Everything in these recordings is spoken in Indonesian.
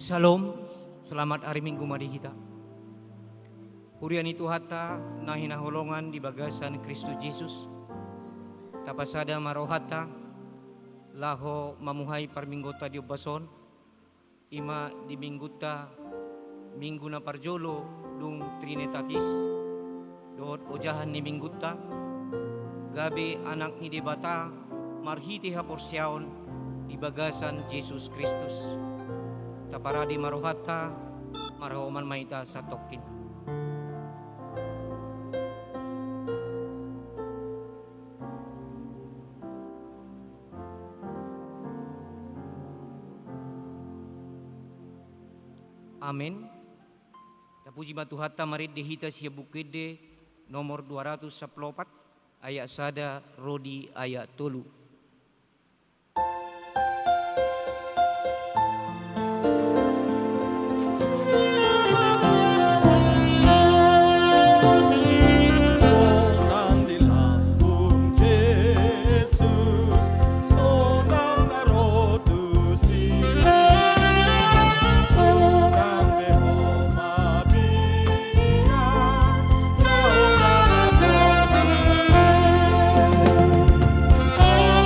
Shalom, selamat hari Minggu mari kita. Hurian itu hata nahina holongan di bagasan Kristus Yesus. Tapasada marohata laho mamuhai parminggota di obason. Ima di mingguta minggu na parjolo dung trinitatis. Dot ojahan ni mingguta. Gabi anak ni debata marhiti haporsiaon di bagasan Yesus Kristus. Taparadi marohata marahoman maita satokin. Amin. Tapuji matuhata marit dehita siya bukede nomor 214 ayat sada rodi ayat tolu. Oh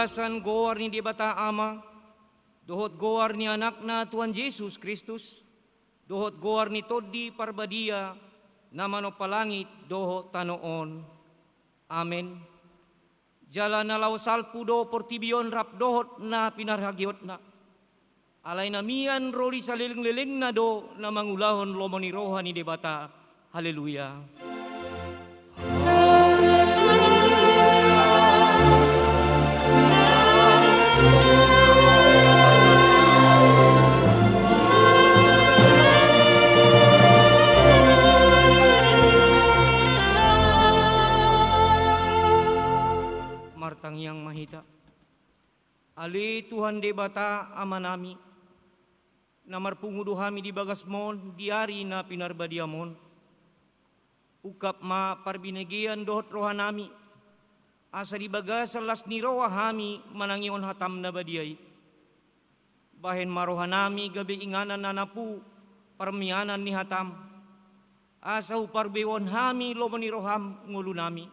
bagasan goar ni Debata Ama, dohot goar ni anakna Tuhan Yesus Kristus, dohot goar ni Todi Parbadia, na manopalangit dohot tanoon. Amen. Jala na law salpudo portibion rap dohot na pinarhagiot na. Alay na mian roli sa liling-liling na do na mangulahon lomoni roha ni Debata. Haleluya. Martang yang mahita. Ali Tuhan Debata Ama nami, na marpungudo hami di bagasmon, diari na pinarbadiamon. Ukap ma parbinagian dohot roha nami, asa di bagasan las ni roha hami manangion hatam na badiay. Bahen maroha nami gabi inganan na napu, parmianan ni hatam. Asa uparbewon hami lomo ni roham ngulu nami.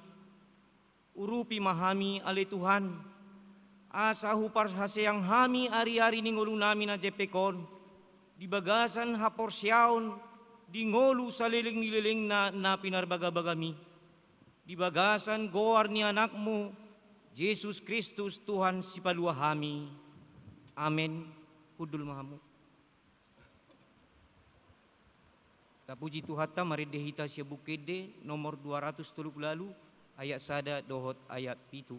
Urupi mahami ali Tuhan, asa hupar haseyang hami ari-ari ni ngulu nami na jepekon, di bagasan haporsyaon, di ngolu sa liling-liling na pinarbagabagami, di bagasan goar ni anakmu, Jesus Kristus Tuhan si palua hami. Amen. Hudul mahamu. Tapuji Tuhata maridehita siya bukede nomor 200 tuluk lalu, ayat sada dohot ayat pitu.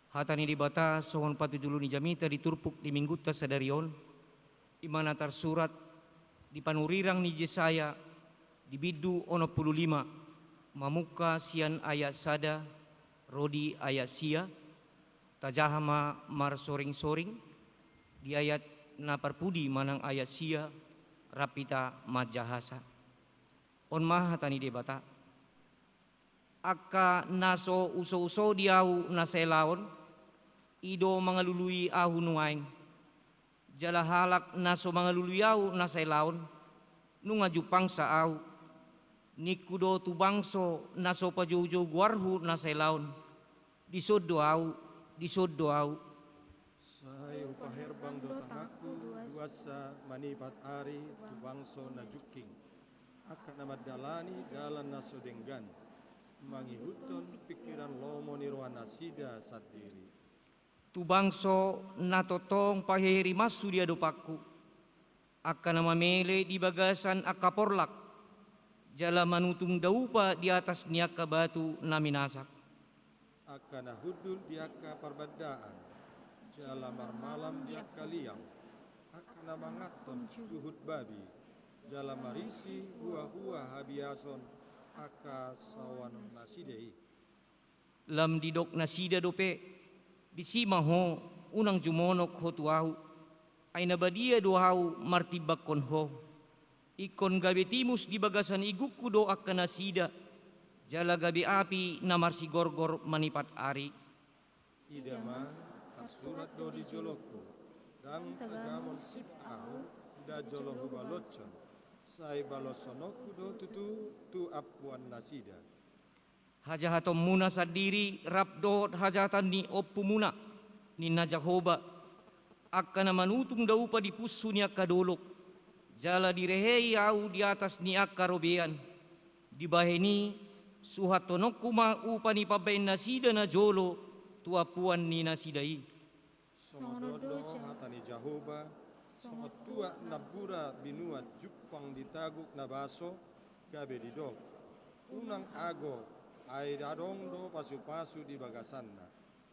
Hatani di bata sohon patujulu ni jamita diturpuk di mingguta sadarion, imana tersurat di panurirang ni Jesaya di bidu 65 mamuka sian ayat sada rodi ayat sia tajahama mar soring-soring di ayat na parpudi manang ayat sia rapita majahasa on mah hatani di bata akka naso uso-uso diau naselaon ido mangalului ahu nuaing jala halak naso mangalului au naselaon nunga jupang sa au nikudo tu bangso naso pajojo guarhu naselaon disodo au sayo paherbang do tangaku duasa manipat ari tu bangso na juking akan namadalani dalan naso denggan mangihuton pikiran lomo nirwana sida sadiri tu bangso natotong paheri masu dia dopaku akan namamele di bagasan akaporlak jala manutung daupa di atas niaka batu naminasak akan hudul diaka perbedaan jala marmalam diaka liang akan mangaton juhud babi jala marisi hua-hua habiason aka sawan nasidei lam didok nasida dope disimaho unang jumonok ho tuahu ay nabadia dohau martibak konho ikon gabi timus di bagasan igukku do akan nasida, jala gabi api namar si gorgor manipat ari. Idama tersurat do di joloku, dan tagamon sip ahu, da joloku balocon, sai balosonoku do tutu tu apuan nasida. Hajahatom muna sadiri rabdo hajatan ni oppu muna ni najahoba akan manutung daupa di pusu ni akadolok jala direhei au di atas ni akarobean di baheni suhatonokku ma upani pabain nasida na jolo tuapuan ni nasidai. Songododo hatani jahoba songotua nabura binuat jupang ditaguk nabaso gabe didok unang ago ai dadong do pasu-pasu di bagasanna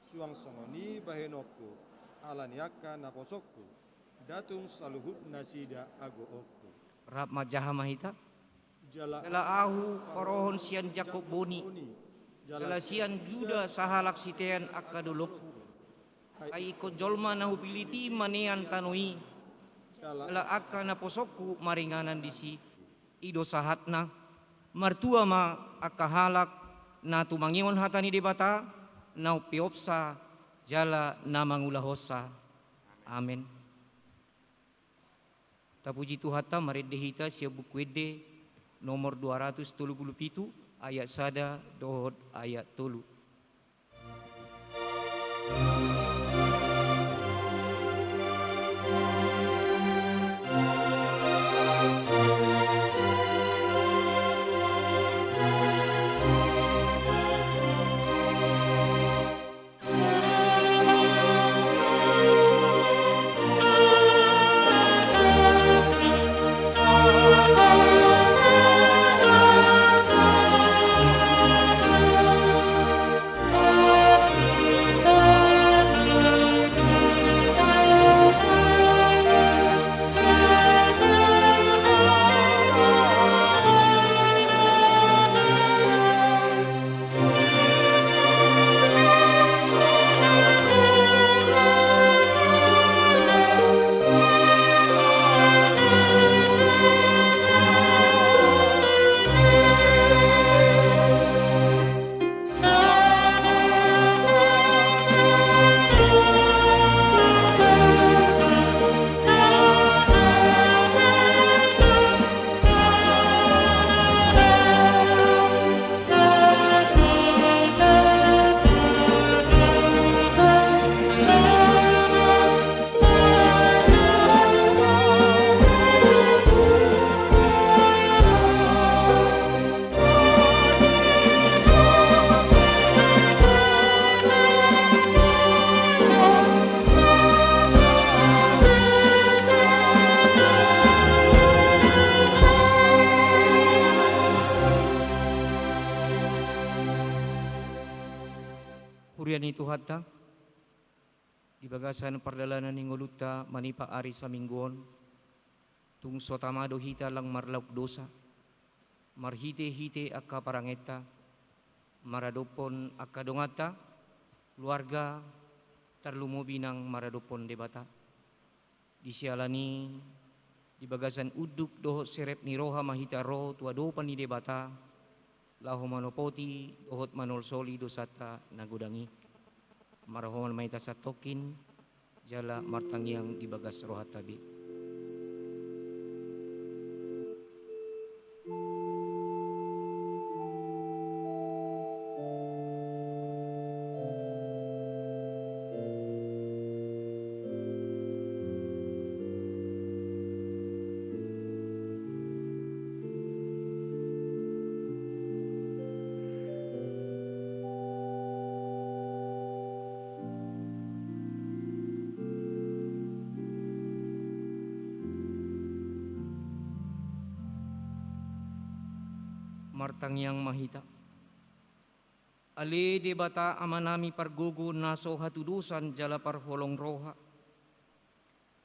suang songoni bahenoku alaniaka naposokku datung saluhut nasida ago oku Rap majaha mahita jala jala ahu parohon sian Jakob boni jala sian juda sahalak sitean akadolokku ai ikon jolma nahu piliti manean tanoi jala akka naposokku maringanan disi ido sahatna martua ma akahalak na tumangion hatani debata na piopsa jala na mangulahosa. Amen. Tapuji Tuhata maredehita sia bukwede nomor 237 ayat sada dohod ayat 3. Kuriani Tuhata di bagasan perdalanan ningoluta manipa ari saminggon tung sotamado hita lang marlauk dosa marhite-hite akka parangeta maradopon akka dongata keluarga terlumubinang maradopon debata disialani di bagasan uduk dohot serep niroha mahita roh tua dopan ni debata lahu manopoti dohot manol soli dosata nagudangi marahoman maita satokin jala martangiang di bagas rohat tabi. Martangiang mahita ale debata amanami pargogo naso hatudusan jala parholong roha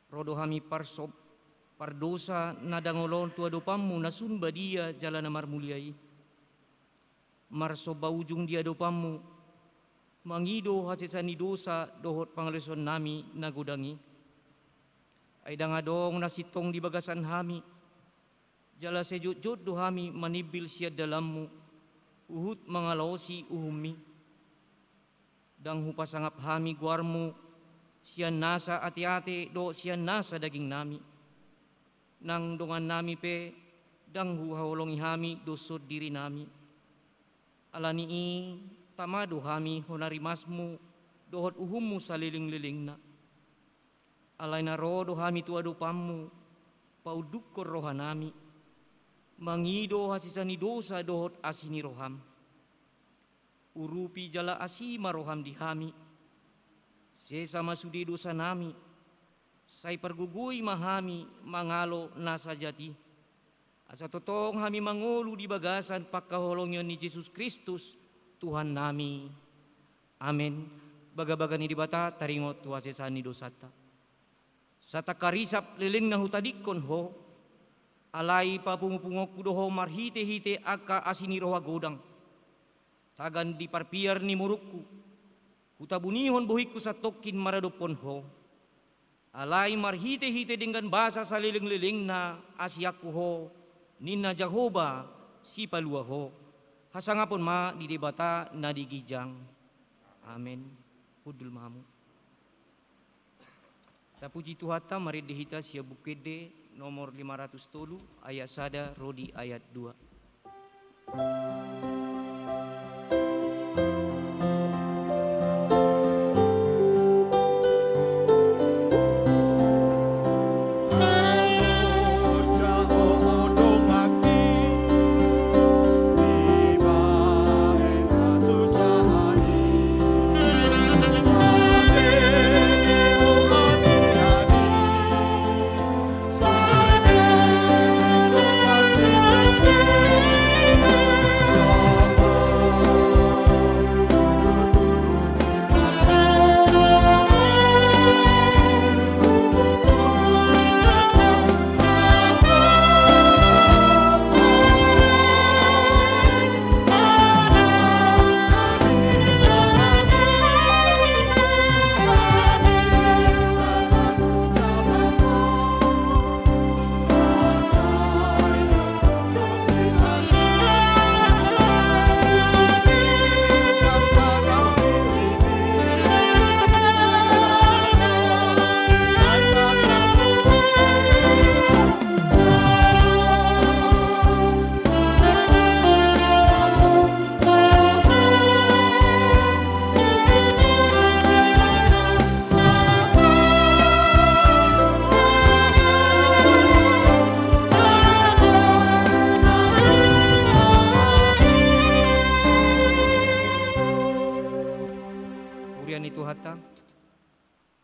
rodohami parsob pardosa nadangolon tua dopammu nasun badia jala namar muliai marso baujung dia dopammu mangido hasesani dosa dohot pangaleson nami nagudangi aidang adong nasitong di bagasan hami Jala sejut-jut dohami manibil sia dalammu, uhut mangalosi uhumi. Dang hupasangap hami guarmu, sia nasa ati-ati do sia nasa daging nami. Nang dongan nami pe, dang huhawolongi hami dosod diri nami. Alani i tamado hami honarimasmu, dohot uhummu saliling-lilingna. Alay na rodo hami tuado pammu, paudukor rohanami. Mangido hasisani dosa dohot asini roham. Urupi jala asima roham di hami. Sesama sudi dosa nami. Say pergugui mahami mangalo nasa jati. Asa totong hami mangulu di bagasan pagkaholongyon ni Jesus Kristus Tuhan nami. Amen. Baga-baga ni dibata taringot tuasesani dosata. Sa takarisap liling na hutadikon ho, alay papungupungok kudoho marhite-hite aka asini roha godang. Tagan di parpiar ni murukku, hutabunihon buhiku sa tokin maradopon ho. Alay marhite-hite dengan basa sa liling-liling na asyaku ho, nina Jehovah si palua ho. Hasangapon ma di debata na digijang. Amen. Hudul mamu. Tapuji Tuhata mari dihita sia bukede nomor 503 ayat sada rodi ayat 2.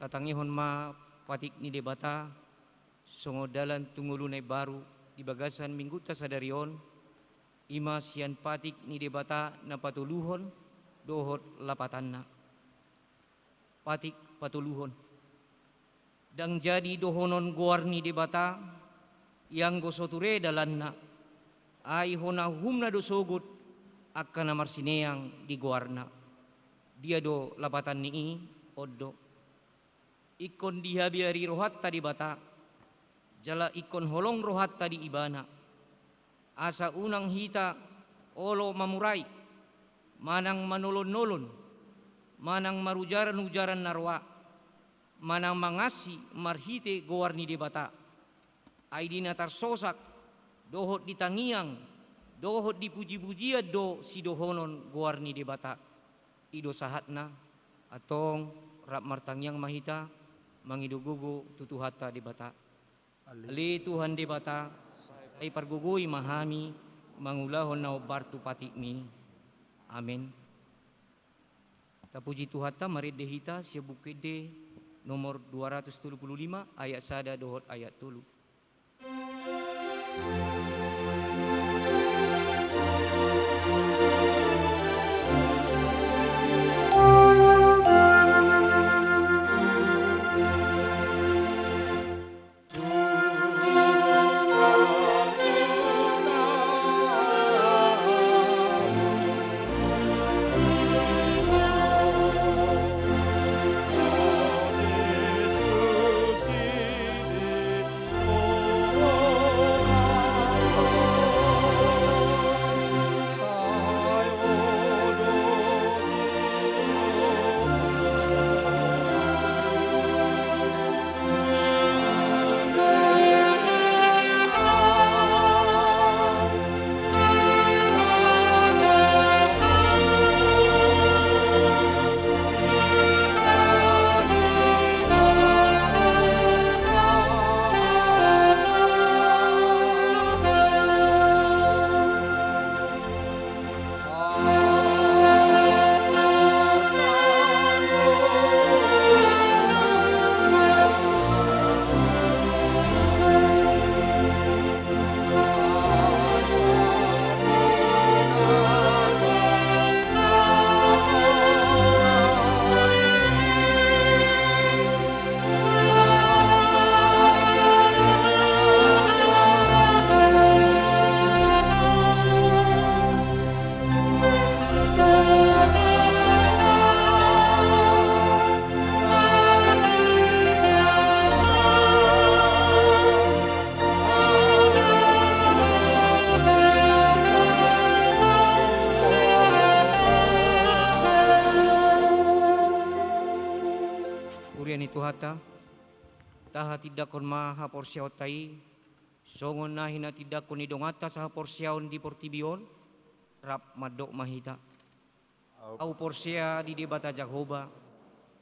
Tatangihon ma patik ni debata songodalan tungulunay baru di bagasan mingguta sadarion ima sian patik ni debata na patuluhon dohot lapatanna patik patuluhon dang jadi dohonon guar ni debata yang gosoture dalanna ay hona humna dosogut akan marsineang di guarna dia do lapatan ni oddo ikon dihabiari rohat tadi bata jala ikon holong rohat tadi ibana asa unang hita olo mamurai manang manolon-nolon manang marujaran-ujaran narwa manang mangasi marhite gowarni de bata aidina tarsosak dohot ditangiang dohot dipuji-pujian do si dohonon gowarni de bata ido sahatna atong rap martangyang mahita mangidugugo tutuhata di bata. Ali Tuhan di bata ay pargugui mahami mangulahon na bartu patikmi. Amen. Tapuji Tuhata mari dehita sia bukede nomor 235 ayat sada dohot ayat 3. Tuhata, taha tidak kon maha porsiaw tai, songon na hina tidak kon idongata sa porsiaon di portibion, rap madok mahita. Au porsia di debata Jahoba,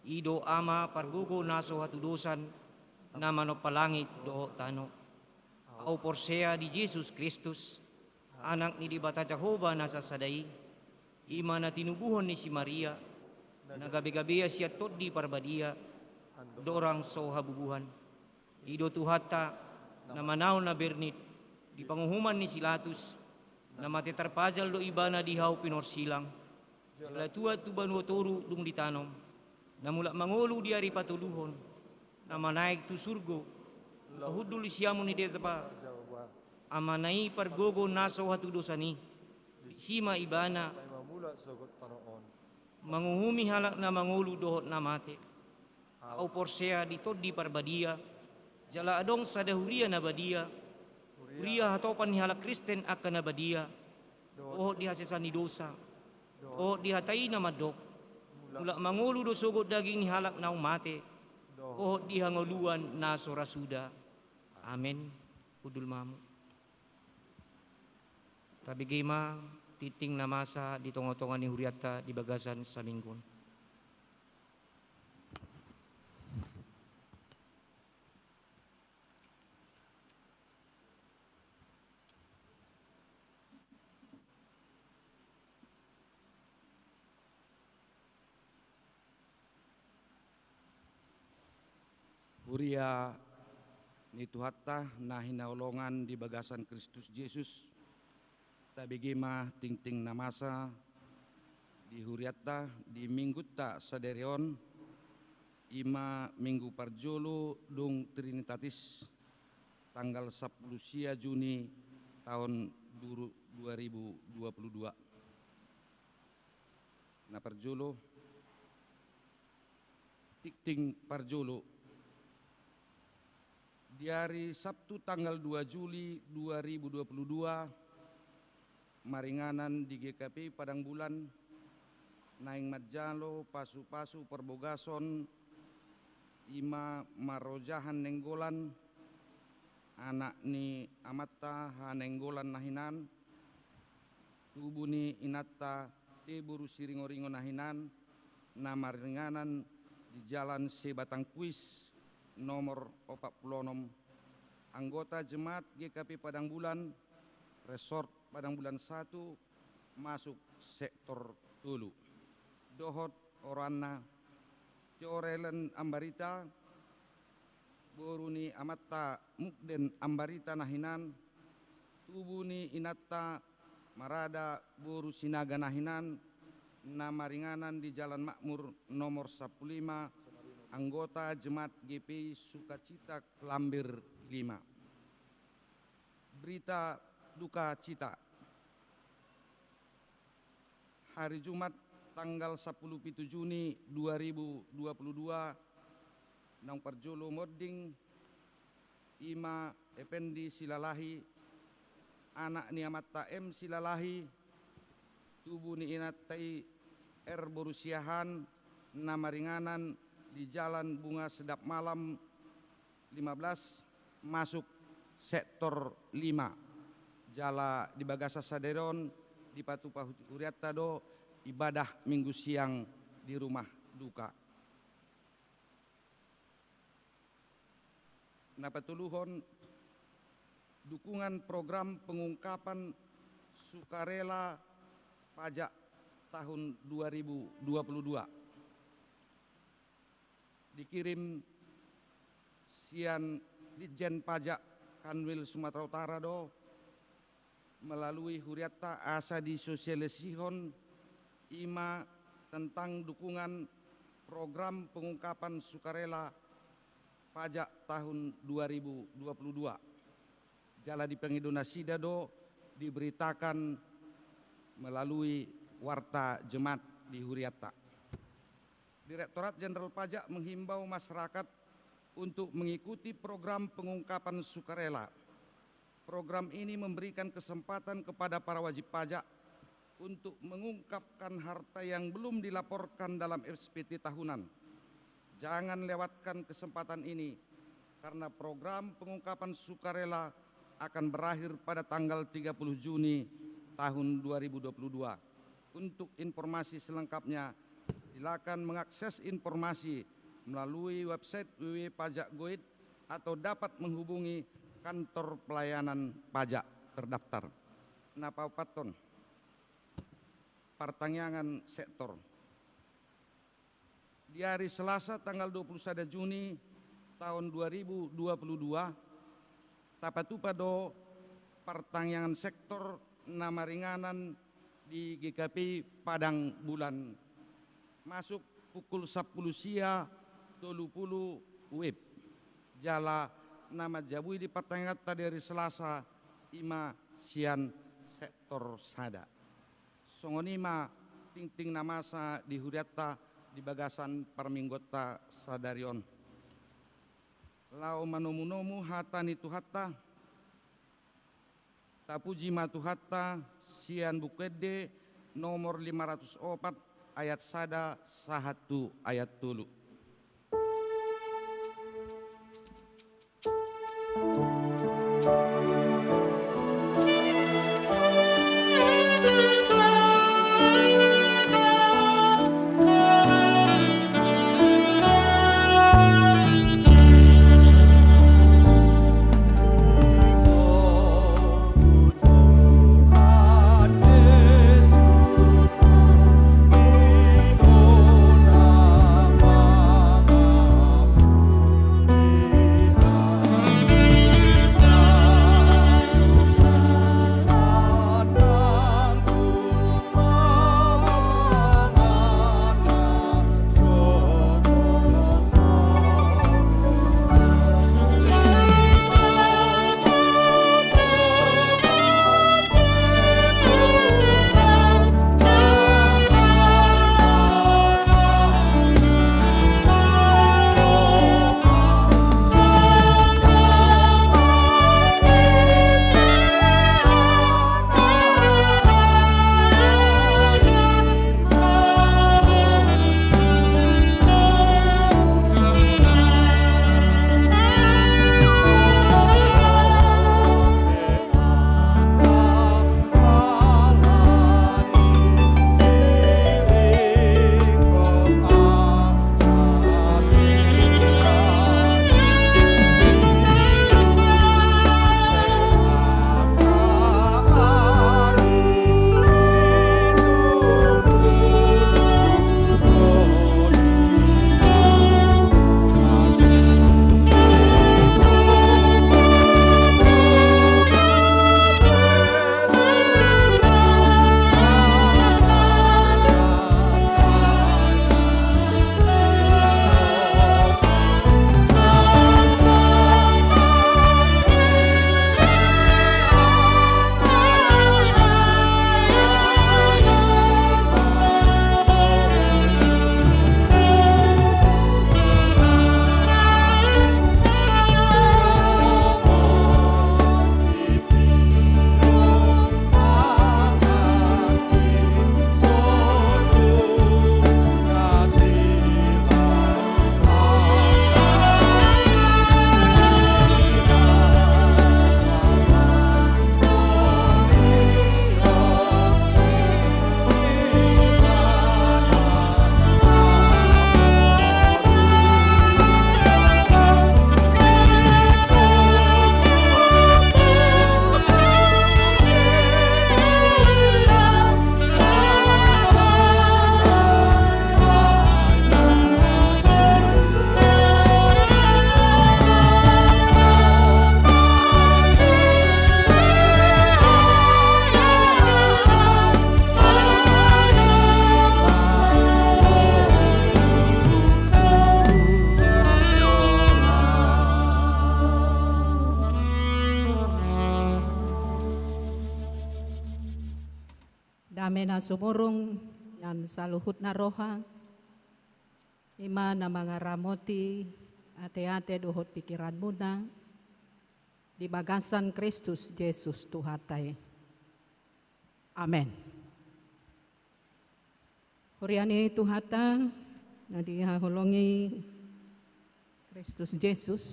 ido ama pargugo naso hatudusan, na manop palangit do tano. Au porsia di Jesus Kristus, anak ni debata Jahoba nasa sadai, ima na tinubuhon ni si Maria, nagabi-gabiya siya tod di parbadia, dorang so habubuhan. Ido Tuhata na manaw na bernit, di panguhuman ni Silatus, na matetarpajal do ibana dihaw pinorsilang, sila tuat tuban watoro dung ditanom, na mula mangulu di ari patuluhon, na manaik tu surgo, kahudul siyamu ni detapa, amanai pargogo naso hatudosani, sima ibana, manguhumi halak na mangulu dohot na mate, au porsea ditod di parbadia, jala adong sadahuria na badia, huria hatopan ni halak Kristen akan na badia, dohot di hasesan ni dosa, dohot di hatai na madok, mula mangulu do sogot daging ni halak na umate, dohot di hangoluan na sorasuda. Amen. Udul mamu. Tabigima titing na masa di tongotongan ni huriata di bagasan sa minggon. Huria ni Tuhata na hinaulongan di bagasan Kristus Yesus, tabigima ting-ting na masa di huriata di mingguta saderion, ima minggu parjolo dung Trinitatis, tanggal 10 Juni tahun 2022. Na parjolo, ting-ting parjolo, di hari Sabtu tanggal 2 Juli 2022, maringanan di GKP Padang Bulan, naing Madjalo, pasu-pasu perbogason, ima marojahan nenggolan, anak ni amatta hanenggolan nahinan, tubuh ni inatta teburu siringo-ringo nahinan, na maringanan di jalan Sebatang Kuis, nomor 46, anggota jemaat GKP Padang Bulan, Resort Padang Bulan 1, masuk sektor Tulu. Dohot Orana, Corelen Ambarita, Boruni Amatta Mukden Ambarita Nahinan, Tubuni Inatta Marada Boru Sinaga Nahinan, nama ringanan di Jalan Makmur nomor 15, anggota Jemaat GP Sukacita Kelambir 5. Berita duka cita. Hari Jumat tanggal 10 Juni 2022, nang parjolo modding ima Effendi Silalahi, anak ni Amatta M Silalahi, tubuh ni inatai R Borusiahan, nama ringanan di Jalan Bunga Sedap Malam 15, masuk sektor 5, jala di Bagasa Saderon, di Patupa Huriata do ibadah minggu siang di rumah duka. Napatuluhon dukungan program pengungkapan sukarela pajak tahun 2022. Dikirim sian Ditjen Pajak Kanwil Sumatera Utara do melalui huriata asa disosialisihon ima tentang dukungan program pengungkapan sukarela pajak tahun 2022. Jala di pengidonasi do diberitakan melalui warta jemaat di huriata. Direktorat Jenderal Pajak menghimbau masyarakat untuk mengikuti program pengungkapan sukarela. Program ini memberikan kesempatan kepada para wajib pajak untuk mengungkapkan harta yang belum dilaporkan dalam SPT tahunan jangan lewatkan kesempatan ini karena program pengungkapan sukarela akan berakhir pada tanggal 30 Juni tahun 2022. Untuk informasi selengkapnya, silakan mengakses informasi melalui website www.pajak.go.id atau dapat menghubungi kantor pelayanan pajak terdaftar. Napa paton pertanyaan sektor. Di hari Selasa tanggal 21 Juni tahun 2022, tapatupado pertanyaan sektor nama ringanan di GKP Padang Bulan masuk pukul 10 sia 30 WIB. Jala nama jabui di pertanyaan tadi hari Selasa ima sian sektor sada. Songonima ting namasa di huriata di bagasan parminggota sadarion. Lau manomu-nomu hatani tuhatta, tapuji matuhatta, sian bukede nomor 504 ayat sada sahatu ayat tulu. Amena sumurong yan saluhut na roha. Ima na mga ramoti ate-ate duhot pikiran muna. Di bagasan Kristus Jesus Tuhatay. Amen. Huriani Tuhata na dihahulongi Kristus Yesus.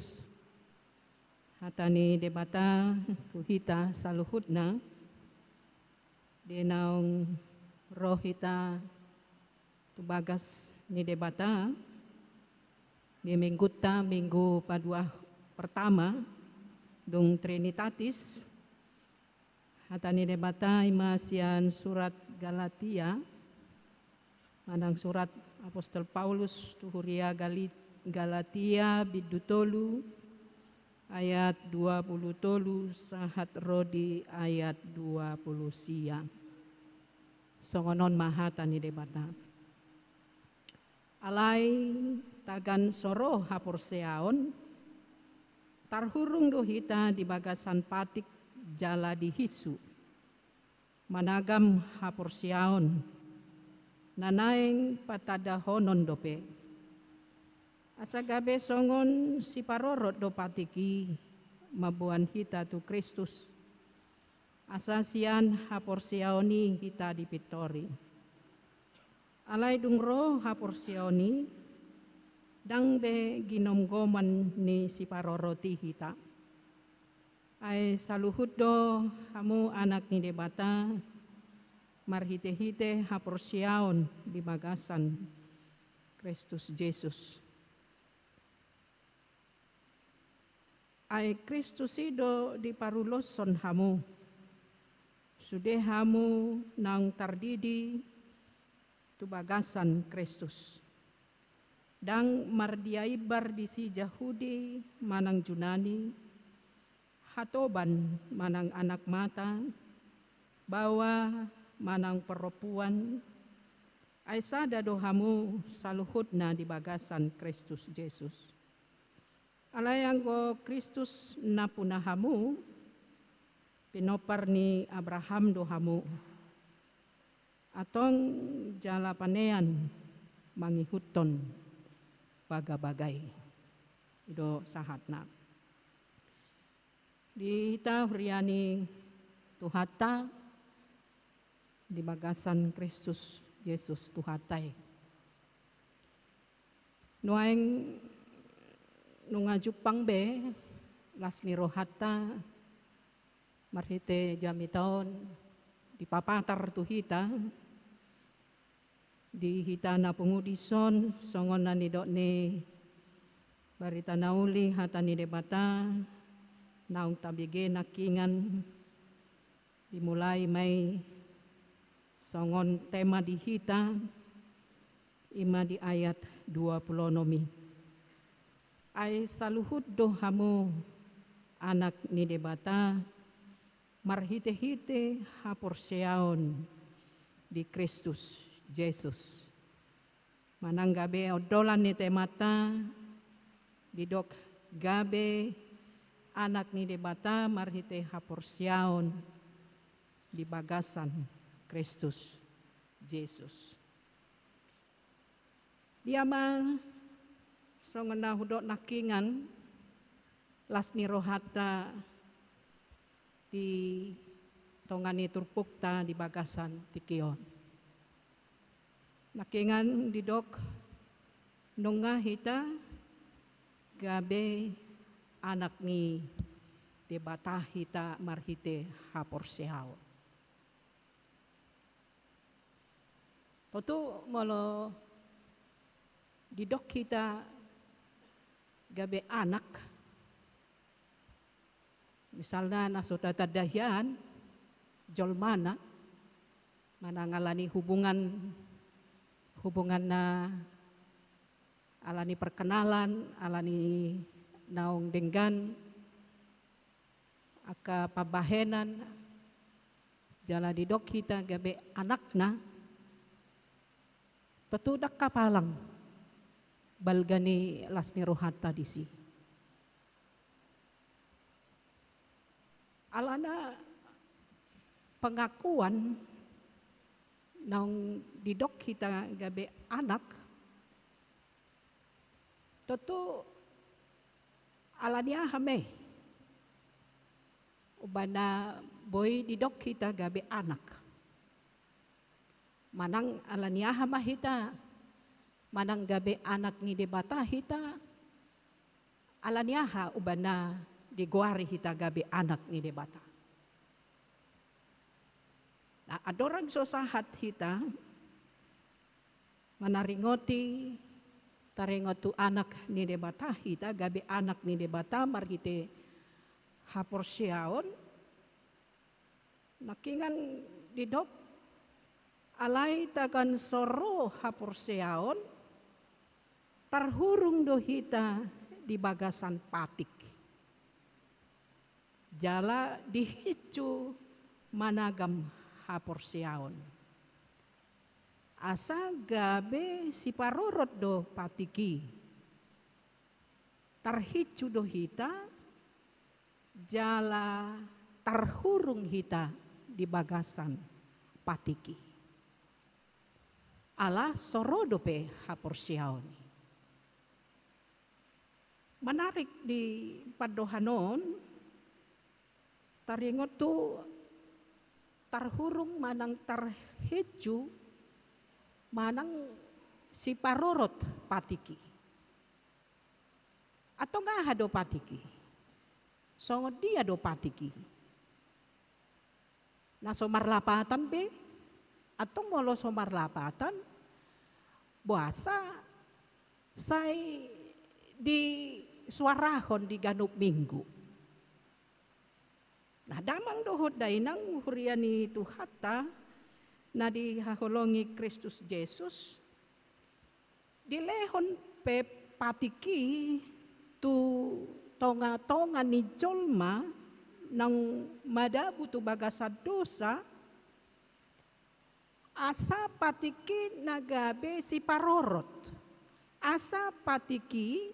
Hatani debata tuhita saluhutna denaung rohita tubagas ni debata di minggu padua pertama dong Trinitatis. Hatani debata imasian surat Galatia, manang surat Apostol Paulus tuhuria Galatia bidutolu ayat 20 tolu sahat rodi ayat 20 siang. Songonon mahatani debata. Alai tagan soro hapurseaon tarhurung dohita di bagasan patik jala dihisu managam hapurseaon nanaeng patadahonon dope. Asagabe songon si parorot do patiki mabuan hita tu Kristus. Asasian hapurseaoni hita di pitori. Alai dungro hapurseaoni dang be ginomgoman ni si paroroti hita. Ay saluhut do hamu anak ni debata marhite-hite hapurseaon di bagasan Kristus Yesus. Ay Kristus ido di paruloson hamu. Sude hamu nang tardidi tu bagasan Kristus. Dang mardiaibar di si Jahudi manang Junani, hatoban manang anak mata, bawa manang perempuan, ay sada dohamu saluhutna di bagasan Kristus Yesus. Alayang go Kristus na punahamu, pinopar ni Abraham dohamu, atong jala panean mangihuton bagabagay. Ido sahatna. Di hita huriani tuhata di bagasan Kristus Yesus tuhatay. Nuaing nungajupang be lasmi rohata marhite jamitaon di papatar tuhita di hita na pungudison songon na nidok ni barita nauli hatani debata naung tabige nakingan dimulai may songon tema di hita ima di ayat 20 nomi. Ay saluhut do hamu anak ni debata marhite-hite hapurseaon di Kristus Yesus. Manang gabe odolan ni temata didok gabe anak ni debata marhite hapurseaon di bagasan Kristus Yesus. Dia mah songon na hudok nakingan lasmi rohata di tongani turpukta di bagasan tikion. Nakingan didok nunga hita gabe anak ni debata hita marhite hapurseaon. Totu molo didok kita gabe anak, misalnya nasuta tadahian, jolmana, manangalani hubungan na alani perkenalan, alani naung denggan, aka pabahenan, jala didok kita gabe anakna, petudak kapalang, balgani lasni rohata disi. Alana pengakuan nang didok kita gabe anak, tentu alania hame ubana boy didok kita gabe anak. Manang alania hama hita, manang gabe anak ni debata hita, alaniaha ubana diguari hita gabe anak ni debata. Nah, adorang sosahat hita manaringoti taringotu anak ni debata hita gabe anak ni debata marhite haporsiaon nakingan didop alai tagan soro haporsiaon tarhurung dohita di bagasan patik jala dihicu managam haporsiaon asa gabe si parorot do patiki tarhicu do hita jala tarhurung hita di bagasan patiki ala sorodo pe haporsiaon. Menarik di padohanon taringot tu tarhurung manang tarhicu manang si parorot patiki. Atau nggak hado patiki. Songot dia do patiki. Nah somar lapatan be. Atau molo somar lapatan. Buasa saya di suarahon di ganuk minggu. Nah damang dohot dainang huriani tuhata. Na di haholongi Kristus Yesus dilehon pe patiki tu tonga-tonga ni jolma nang madabu tu bagasa dosa asa patiki nagabe si parorot asa patiki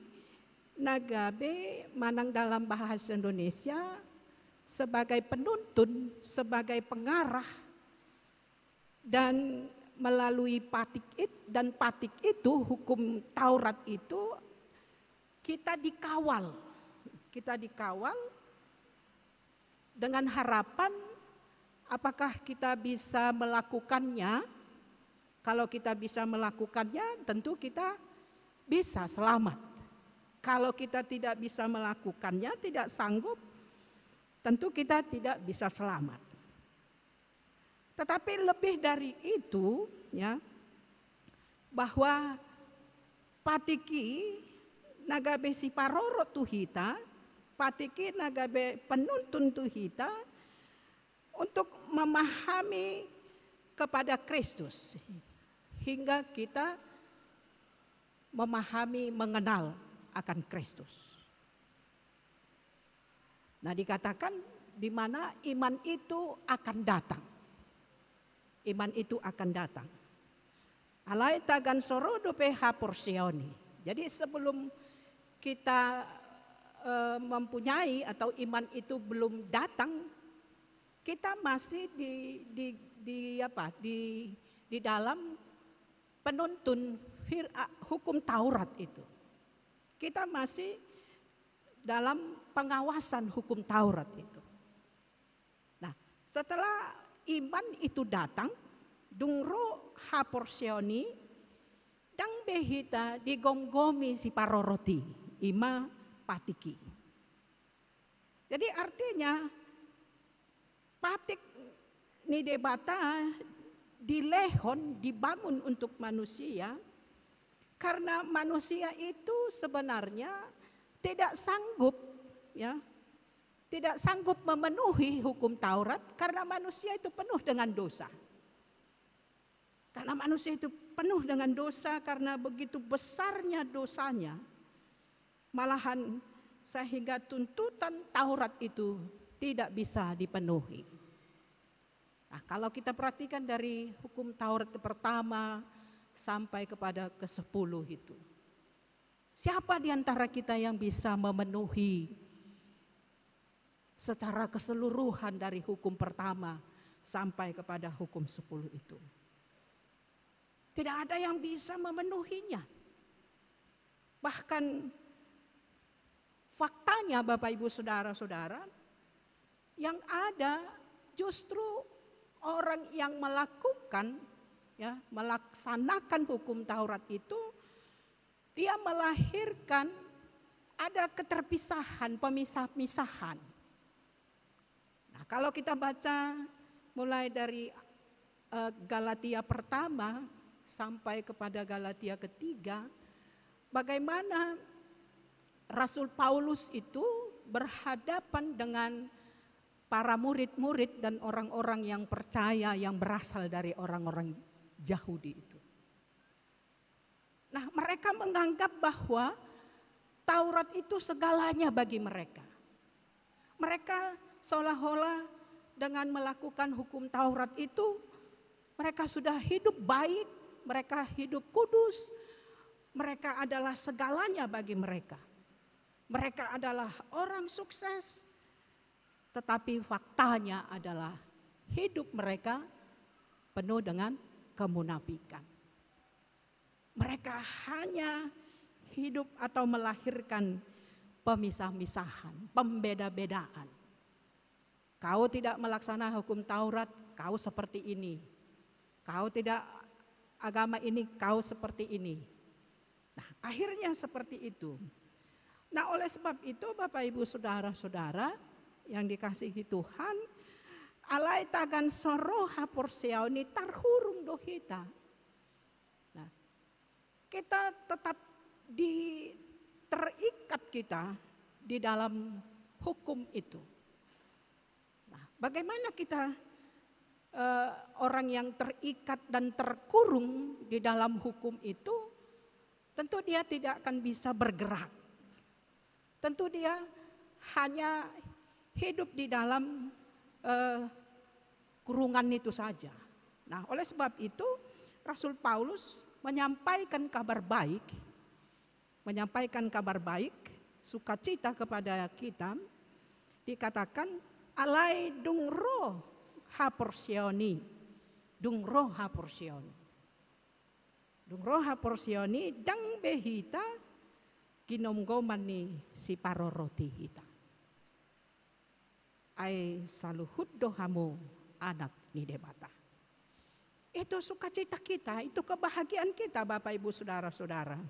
nagabe manang dalam bahasa Indonesia sebagai penuntun sebagai pengarah dan melalui patik itu hukum Taurat itu kita dikawal dengan harapan apakah kita bisa melakukannya. Kalau kita bisa melakukannya tentu kita bisa selamat. Kalau kita tidak bisa melakukannya, tidak sanggup, tentu kita tidak bisa selamat. Tetapi lebih dari itu ya bahwa patiki nagabe si parorot tuhita, patiki nagabe penuntun tuhita untuk memahami kepada Kristus hingga kita memahami mengenal akan Kristus. Nah dikatakan di mana iman itu akan datang. Iman itu akan datang. Alai tagan sorodo peha porsioni. Jadi sebelum kita mempunyai atau iman itu belum datang, kita masih di dalam penuntun hukum Taurat itu. Kita masih dalam pengawasan hukum Taurat itu. Nah, setelah iman itu datang, dungro haporsioni, dang behita digomgomi si paroroti, ima patiki. Jadi artinya patik ni debata dilehon, dibangun untuk manusia, karena manusia itu sebenarnya tidak sanggup ya. Tidak sanggup memenuhi hukum Taurat karena manusia itu penuh dengan dosa. Karena manusia itu penuh dengan dosa karena begitu besarnya dosanya. Malahan sehingga tuntutan Taurat itu tidak bisa dipenuhi. Nah, kalau kita perhatikan dari hukum Taurat pertama sampai kepada ke-10 itu. Siapa di antara kita yang bisa memenuhi secara keseluruhan dari hukum pertama sampai kepada hukum 10 itu? Tidak ada yang bisa memenuhinya. Bahkan faktanya Bapak Ibu Saudara-saudara, yang ada justru orang yang melaksanakan hukum Taurat itu, dia melahirkan ada keterpisahan, pemisah-misahan. Nah, kalau kita baca mulai dari Galatia pertama sampai kepada Galatia ketiga, bagaimana Rasul Paulus itu berhadapan dengan para murid-murid dan orang-orang yang percaya yang berasal dari orang-orang Yahudi itu. Nah, mereka menganggap bahwa Taurat itu segalanya bagi mereka. Mereka seolah-olah dengan melakukan hukum Taurat itu mereka sudah hidup baik, mereka hidup kudus, mereka adalah segalanya bagi mereka. Mereka adalah orang sukses, tetapi faktanya adalah hidup mereka penuh dengan kemunafikan. Mereka hanya hidup atau melahirkan pemisah-misahan, pembeda-bedaan. Kau tidak melaksanakan hukum Taurat, kau seperti ini. Kau tidak agama ini, kau seperti ini. Nah, akhirnya seperti itu. Nah, oleh sebab itu Bapak Ibu Saudara-saudara yang dikasihi Tuhan, alai tagan soro haporsiauni tarhurung dohita. Nah, kita tetap terikat kita di dalam hukum itu. Nah, bagaimana kita orang yang terikat dan terkurung di dalam hukum itu, tentu dia tidak akan bisa bergerak. Tentu dia hanya hidup di dalam kurungan itu saja. Nah, oleh sebab itu Rasul Paulus menyampaikan kabar baik, sukacita kepada kita. Dikatakan alai dung roh haporsioni. Dung roh haporsioni dang behita ginomgomani si paroroti hita. Ai saluhud dohamu anak nidebata. Itu sukacita kita, itu kebahagiaan kita Bapak Ibu Saudara-saudara.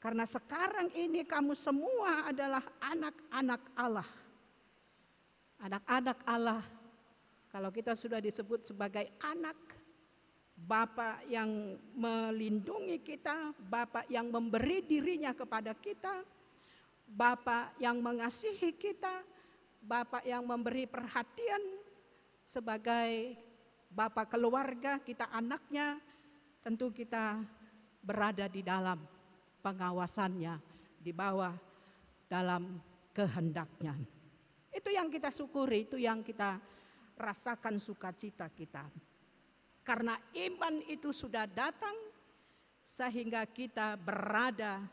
Karena sekarang ini kamu semua adalah anak-anak Allah. Anak-anak Allah, kalau kita sudah disebut sebagai anak, Bapa yang melindungi kita, Bapa yang memberi dirinya kepada kita, Bapa yang mengasihi kita, Bapa yang memberi perhatian sebagai Bapa keluarga, kita anaknya, tentu kita berada di dalam pengawasannya, di bawah dalam kehendaknya. Itu yang kita syukuri, itu yang kita rasakan sukacita kita. Karena iman itu sudah datang sehingga kita berada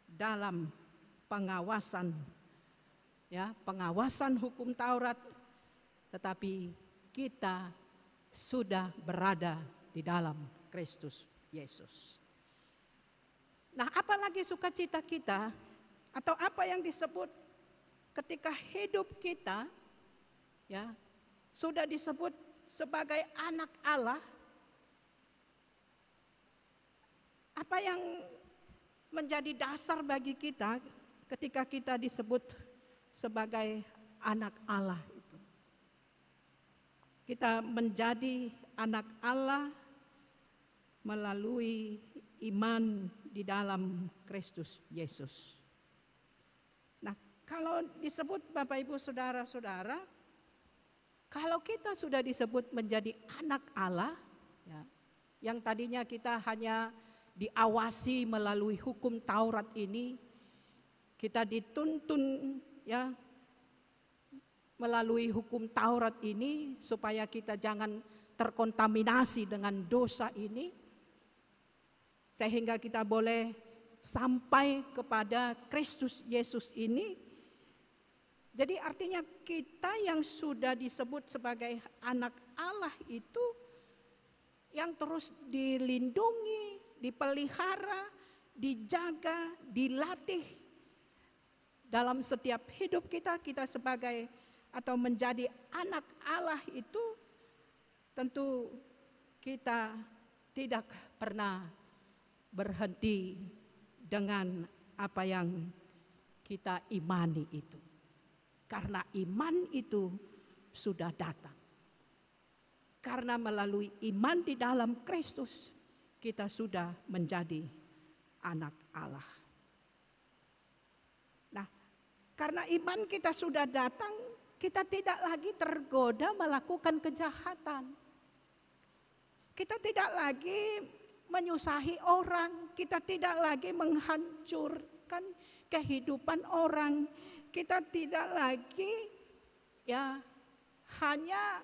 dalam pengawasan, ya, pengawasan hukum Taurat, tetapi kita sudah berada di dalam Kristus Yesus. Nah, apalagi sukacita kita atau apa yang disebut ketika hidup kita, ya, sudah disebut sebagai anak Allah. Apa yang menjadi dasar bagi kita ketika kita disebut sebagai anak Allah itu? Kita menjadi anak Allah melalui iman di dalam Kristus Yesus. Nah, kalau disebut Bapak Ibu Saudara-saudara, kalau kita sudah disebut menjadi anak Allah, ya, yang tadinya kita hanya diawasi melalui hukum Taurat ini, kita dituntun, ya, melalui hukum Taurat ini supaya kita jangan terkontaminasi dengan dosa ini, sehingga kita boleh sampai kepada Kristus Yesus ini. Jadi artinya kita yang sudah disebut sebagai anak Allah itu yang terus dilindungi, dipelihara, dijaga, dilatih dalam setiap hidup kita sebagai atau menjadi anak Allah itu, tentu kita tidak pernah berhenti dengan apa yang kita imani itu. Karena iman itu sudah datang. Karena melalui iman di dalam Kristus, kita sudah menjadi anak Allah. Nah, karena iman kita sudah datang, kita tidak lagi tergoda melakukan kejahatan. Kita tidak lagi menyusahi orang, kita tidak lagi menghancurkan kehidupan orang. Kita tidak lagi hanya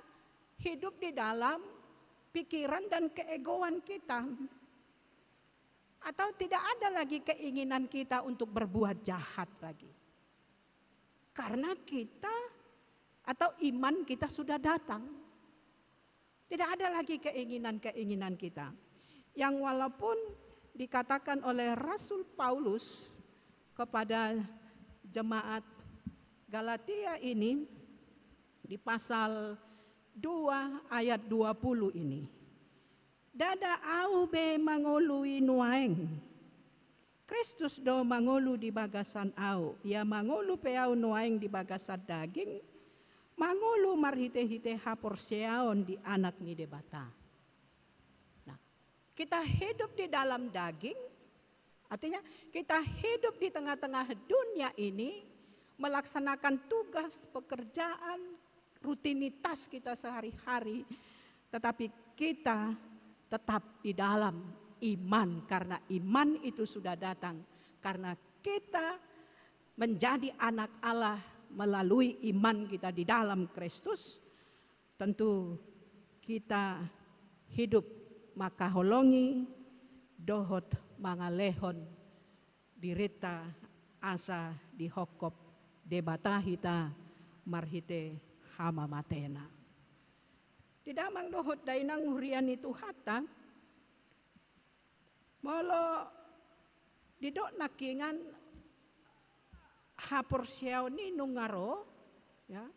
hidup di dalam pikiran dan keegoan kita. Atau tidak ada lagi keinginan kita untuk berbuat jahat lagi. Karena kita atau iman kita sudah datang. Tidak ada lagi keinginan-keinginan kita. Yang walaupun dikatakan oleh Rasul Paulus kepada jemaat Galatia ini di pasal 2 ayat 20 ini. Dada au be mangului nuaeng. Kristus do mangolu di bagasan au. Ya mangolu peau nuaeng di bagasan daging. Mangolu marhite-hite hapor seaon di anak ni debata. Nah, kita hidup di dalam daging. Artinya kita hidup di tengah-tengah dunia ini. Melaksanakan tugas, pekerjaan, rutinitas kita sehari-hari. Tetapi kita tetap di dalam iman. Karena iman itu sudah datang. Karena kita menjadi anak Allah melalui iman kita di dalam Kristus. Tentu kita hidup makaholongi, dohot mangalehon, dirita asa dihokop. Debata hita marhite hama matena. Tidak mangdohot dainang hurian itu hata. Molo didok nakingan hapor siaw ni nungaro. Ya.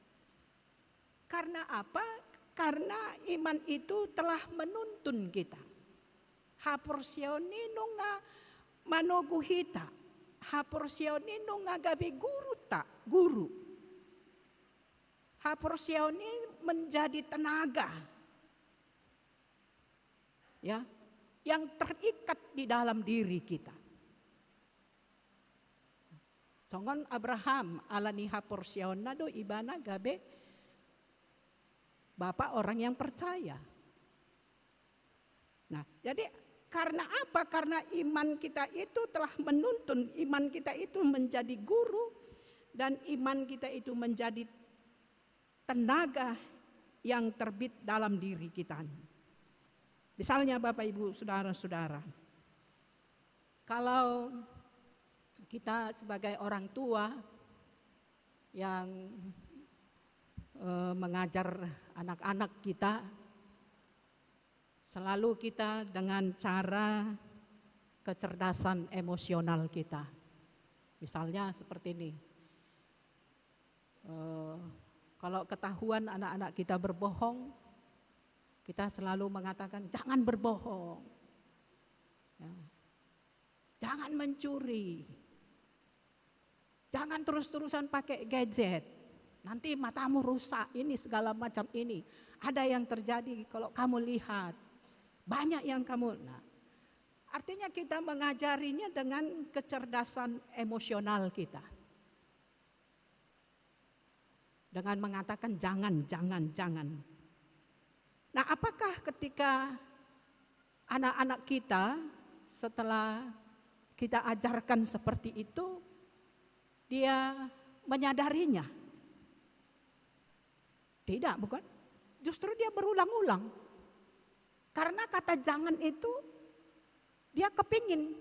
Karena apa? Karena iman itu telah menuntun kita. Hapor siaw ni nunga manogu hita. Hapor siaw ni nunga gabi guru tak. Guru. Hapor siaw ni menjadi tenaga. Ya, yang terikat di dalam diri kita. Songon Abraham alani hapor siaw nado ibana gabe bapak orang yang percaya. Nah, jadi karena apa? Karena iman kita itu telah menuntun, iman kita itu menjadi guru, dan iman kita itu menjadi tenaga yang terbit dalam diri kita. Misalnya Bapak Ibu Saudara-saudara, kalau kita sebagai orang tua yang mengajar anak-anak kita, selalu kita dengan cara kecerdasan emosional kita. Misalnya seperti ini. Kalau ketahuan anak-anak kita berbohong, kita selalu mengatakan jangan berbohong. Ya. Jangan mencuri. Jangan terus-terusan pakai gadget. Nanti matamu rusak, ini segala macam ini. Ada yang terjadi kalau kamu lihat. Banyak yang kamu, artinya kita mengajarinya dengan kecerdasan emosional kita. Dengan mengatakan jangan. Nah, apakah ketika anak-anak kita setelah kita ajarkan seperti itu, dia menyadarinya? Tidak, bukan? Justru dia berulang-ulang. Karena kata jangan itu dia kepingin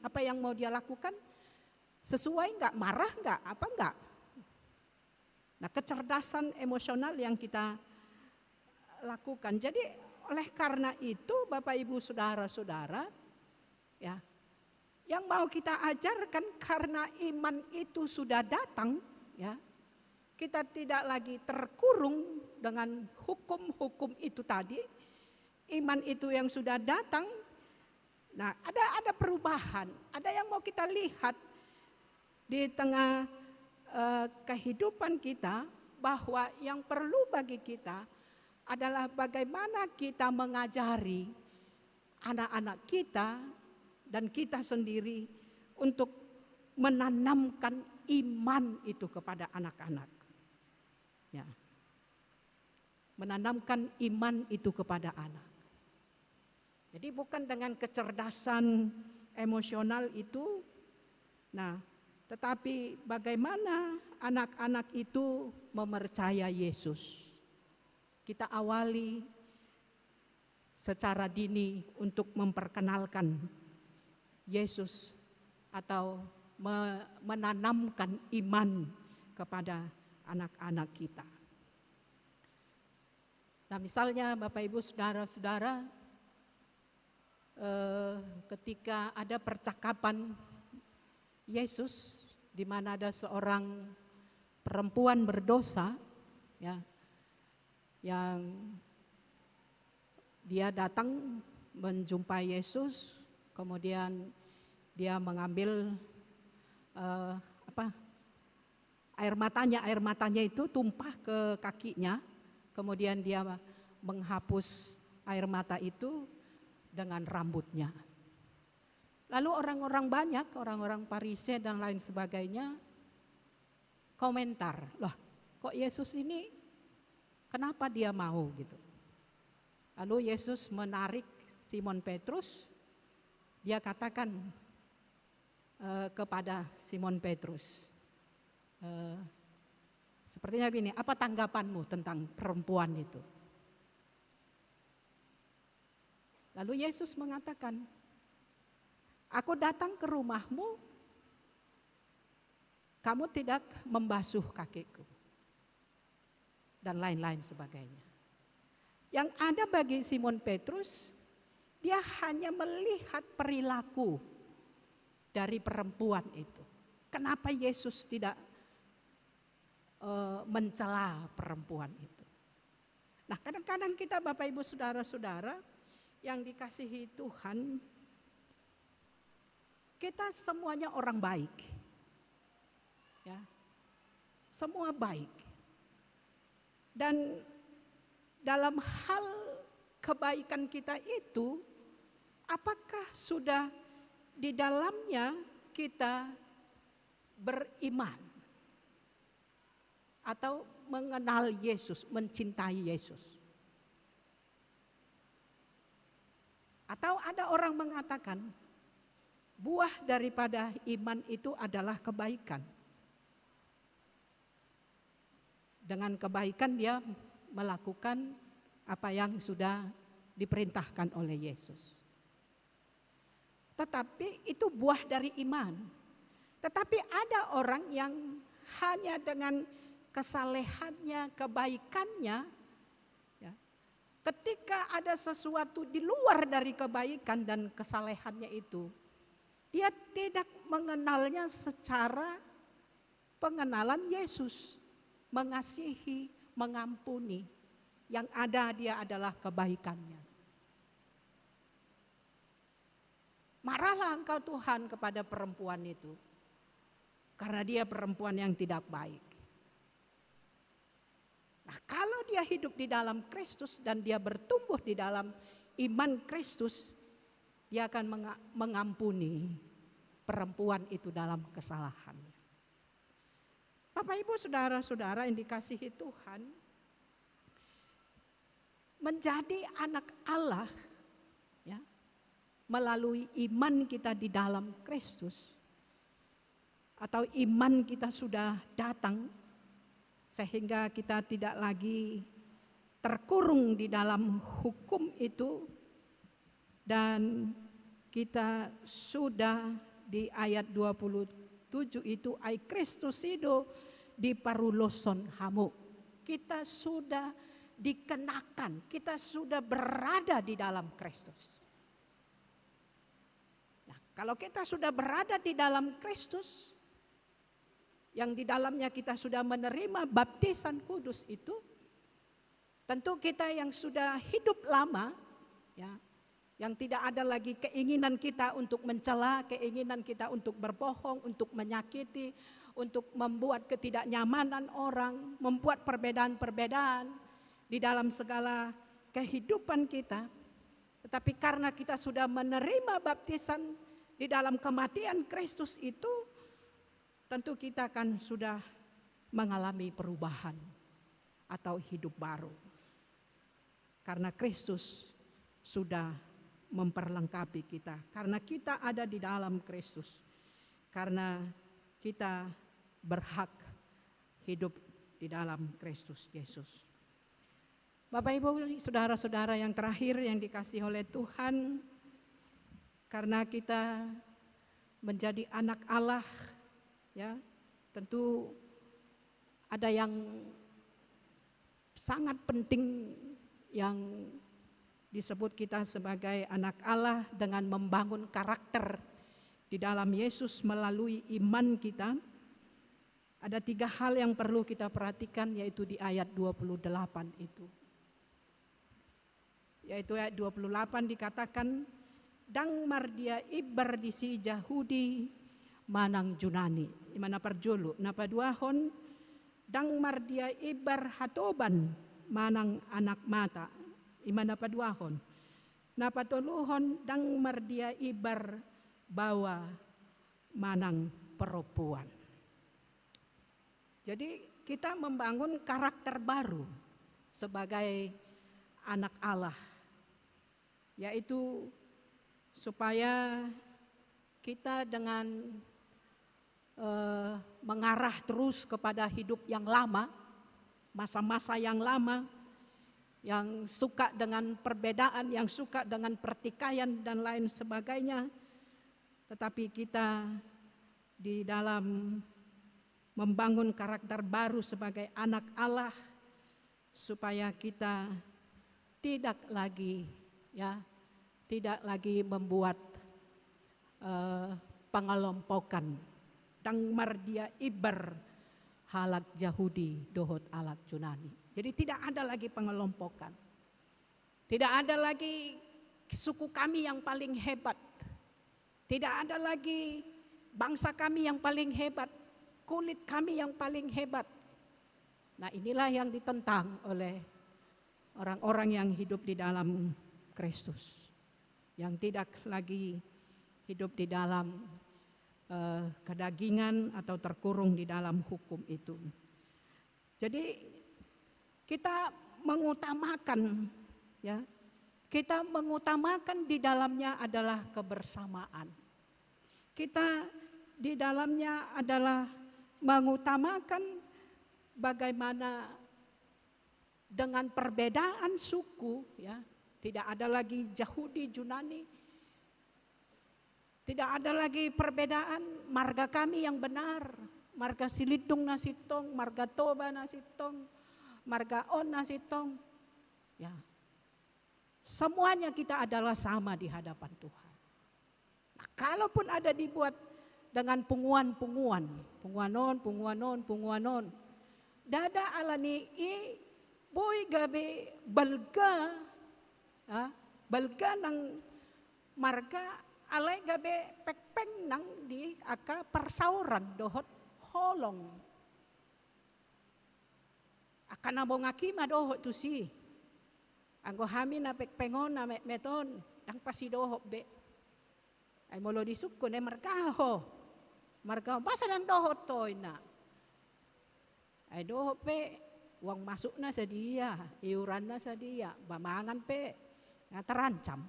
apa yang mau dia lakukan sesuai enggak, marah enggak, apa enggak. Nah, kecerdasan emosional yang kita lakukan. Jadi oleh karena itu Bapak Ibu Saudara-saudara, ya, yang mau kita ajarkan karena iman itu sudah datang, ya. Kita tidak lagi terkurung dengan hukum-hukum itu tadi. Iman itu yang sudah datang. Nah, ada perubahan. Ada yang mau kita lihat. di tengah kehidupan kita, bahwa yang perlu bagi kita adalah bagaimana kita mengajari anak-anak kita dan kita sendiri untuk menanamkan iman itu kepada anak-anak. Ya. Menanamkan iman itu kepada anak. Jadi bukan dengan kecerdasan emosional itu, nah, tetapi bagaimana anak-anak itu mempercaya Yesus. Kita awali secara dini untuk memperkenalkan Yesus atau menanamkan iman kepada anak-anak kita. Nah, misalnya Bapak Ibu saudara-saudara, ketika ada percakapan Yesus di mana ada seorang perempuan berdosa, ya, yang dia datang menjumpai Yesus, kemudian dia mengambil air matanya itu tumpah ke kakinya, kemudian dia menghapus air mata itu dengan rambutnya. Lalu orang-orang banyak, orang-orang Farisi dan lain sebagainya komentar, "Loh, kok Yesus ini kenapa dia mau?" gitu. Lalu Yesus menarik Simon Petrus, dia katakan kepada Simon Petrus, sepertinya gini, "Apa tanggapanmu tentang perempuan itu?" Lalu Yesus mengatakan, "Aku datang ke rumahmu, kamu tidak membasuh kakiku." Dan lain-lain sebagainya. Yang ada bagi Simon Petrus, dia hanya melihat perilaku dari perempuan itu. Kenapa Yesus tidak mencela perempuan itu? Nah, kadang-kadang kita Bapak Ibu saudara-saudara yang dikasihi Tuhan, kita semuanya orang baik. Ya. Semua baik. Dan dalam hal kebaikan kita itu, apakah sudah di dalamnya kita beriman atau mengenal Yesus, mencintai Yesus? Atau ada orang mengatakan buah daripada iman itu adalah kebaikan. Dengan kebaikan dia melakukan apa yang sudah diperintahkan oleh Yesus. Tetapi itu buah dari iman. Tetapi ada orang yang hanya dengan kesalehannya, kebaikannya, ya, ketika ada sesuatu di luar dari kebaikan dan kesalehannya itu, dia tidak mengenalnya secara pengenalan Yesus, mengasihi, mengampuni. Yang ada dia adalah kebaikannya. Marahlah engkau Tuhan kepada perempuan itu, karena dia perempuan yang tidak baik. Nah, kalau dia hidup di dalam Kristus dan dia bertumbuh di dalam iman Kristus, dia akan mengampuni perempuan itu dalam kesalahannya. Bapak Ibu saudara-saudara yang dikasihi Tuhan, menjadi anak Allah, ya, melalui iman kita di dalam Kristus, atau iman kita sudah datang sehingga kita tidak lagi terkurung di dalam hukum itu, dan kita sudah di ayat 27 itu ai Kristus ido di paruloson hamu. Kita sudah dikenakan, kita sudah berada di dalam Kristus. Nah, kalau kita sudah berada di dalam Kristus, yang di dalamnya kita sudah menerima baptisan kudus itu, tentu kita yang sudah hidup lama, ya, Yang tidak ada lagi keinginan kita untuk mencela, keinginan kita untuk berbohong, untuk menyakiti, untuk membuat ketidaknyamanan orang, membuat perbedaan-perbedaan di dalam segala kehidupan kita. Tetapi karena kita sudah menerima baptisan di dalam kematian Kristus itu, tentu kita akan sudah mengalami perubahan atau hidup baru. Karena Kristus sudah memperlengkapi kita, karena kita ada di dalam Kristus, karena kita berhak hidup di dalam Kristus Yesus. Bapak Ibu, saudara-saudara yang terakhir yang dikasihi oleh Tuhan, karena kita menjadi anak Allah, ya, tentu ada yang sangat penting yang disebut kita sebagai anak Allah dengan membangun karakter di dalam Yesus melalui iman kita. Ada 3 hal yang perlu kita perhatikan, yaitu di ayat 28 itu. Yaitu ayat 28 dikatakan, dang mardia ibar disi Jahudi manang Junani. Dimana perjulu, napa duahon, dang mardia ibar hatoban manang anak mata. Imana paduahon, napatuluhon dang mardia ibar bawa manang perempuan. Jadi kita membangun karakter baru sebagai anak Allah, yaitu supaya kita dengan mengarah terus kepada hidup yang lama, masa-masa yang lama, yang suka dengan perbedaan, yang suka dengan pertikaian dan lain sebagainya. Tetapi kita di dalam membangun karakter baru sebagai anak Allah, supaya kita tidak lagi membuat pengelompokan. Dang mardia ibar halak Jahudi dohot alak Junani. Jadi tidak ada lagi pengelompokan. Tidak ada lagi suku kami yang paling hebat. Tidak ada lagi bangsa kami yang paling hebat, kulit kami yang paling hebat. Nah, inilah yang ditentang oleh orang-orang yang hidup di dalam Kristus. Yang tidak lagi hidup di dalam kedagingan atau terkurung di dalam hukum itu. Jadi kita mengutamakan, ya, kita mengutamakan di dalamnya adalah kebersamaan. Kita di dalamnya adalah mengutamakan bagaimana dengan perbedaan suku, ya, tidak ada lagi Yahudi, Yunani, tidak ada lagi perbedaan marga kami yang benar, marga Silidung nasitong, marga Toba nasitong, marga on nasitong, ya, semuanya kita adalah sama di hadapan Tuhan. Nah, kalaupun ada dibuat dengan punguan-punguan, punguanon, dada alani i boy gabe balga, balga nang marga alay gabe pekpeng nang di aka persauran dohot holong. Akan nabong akima doho tu si. Anggo hami na pekpengon na meton dang pasidoho be. Ay molo disukko ne markaho. Markaho basa nang doho toy na. Ay doho pe uang masuk na sa dia, iuran na sa dia, bamangan pe nga terancam.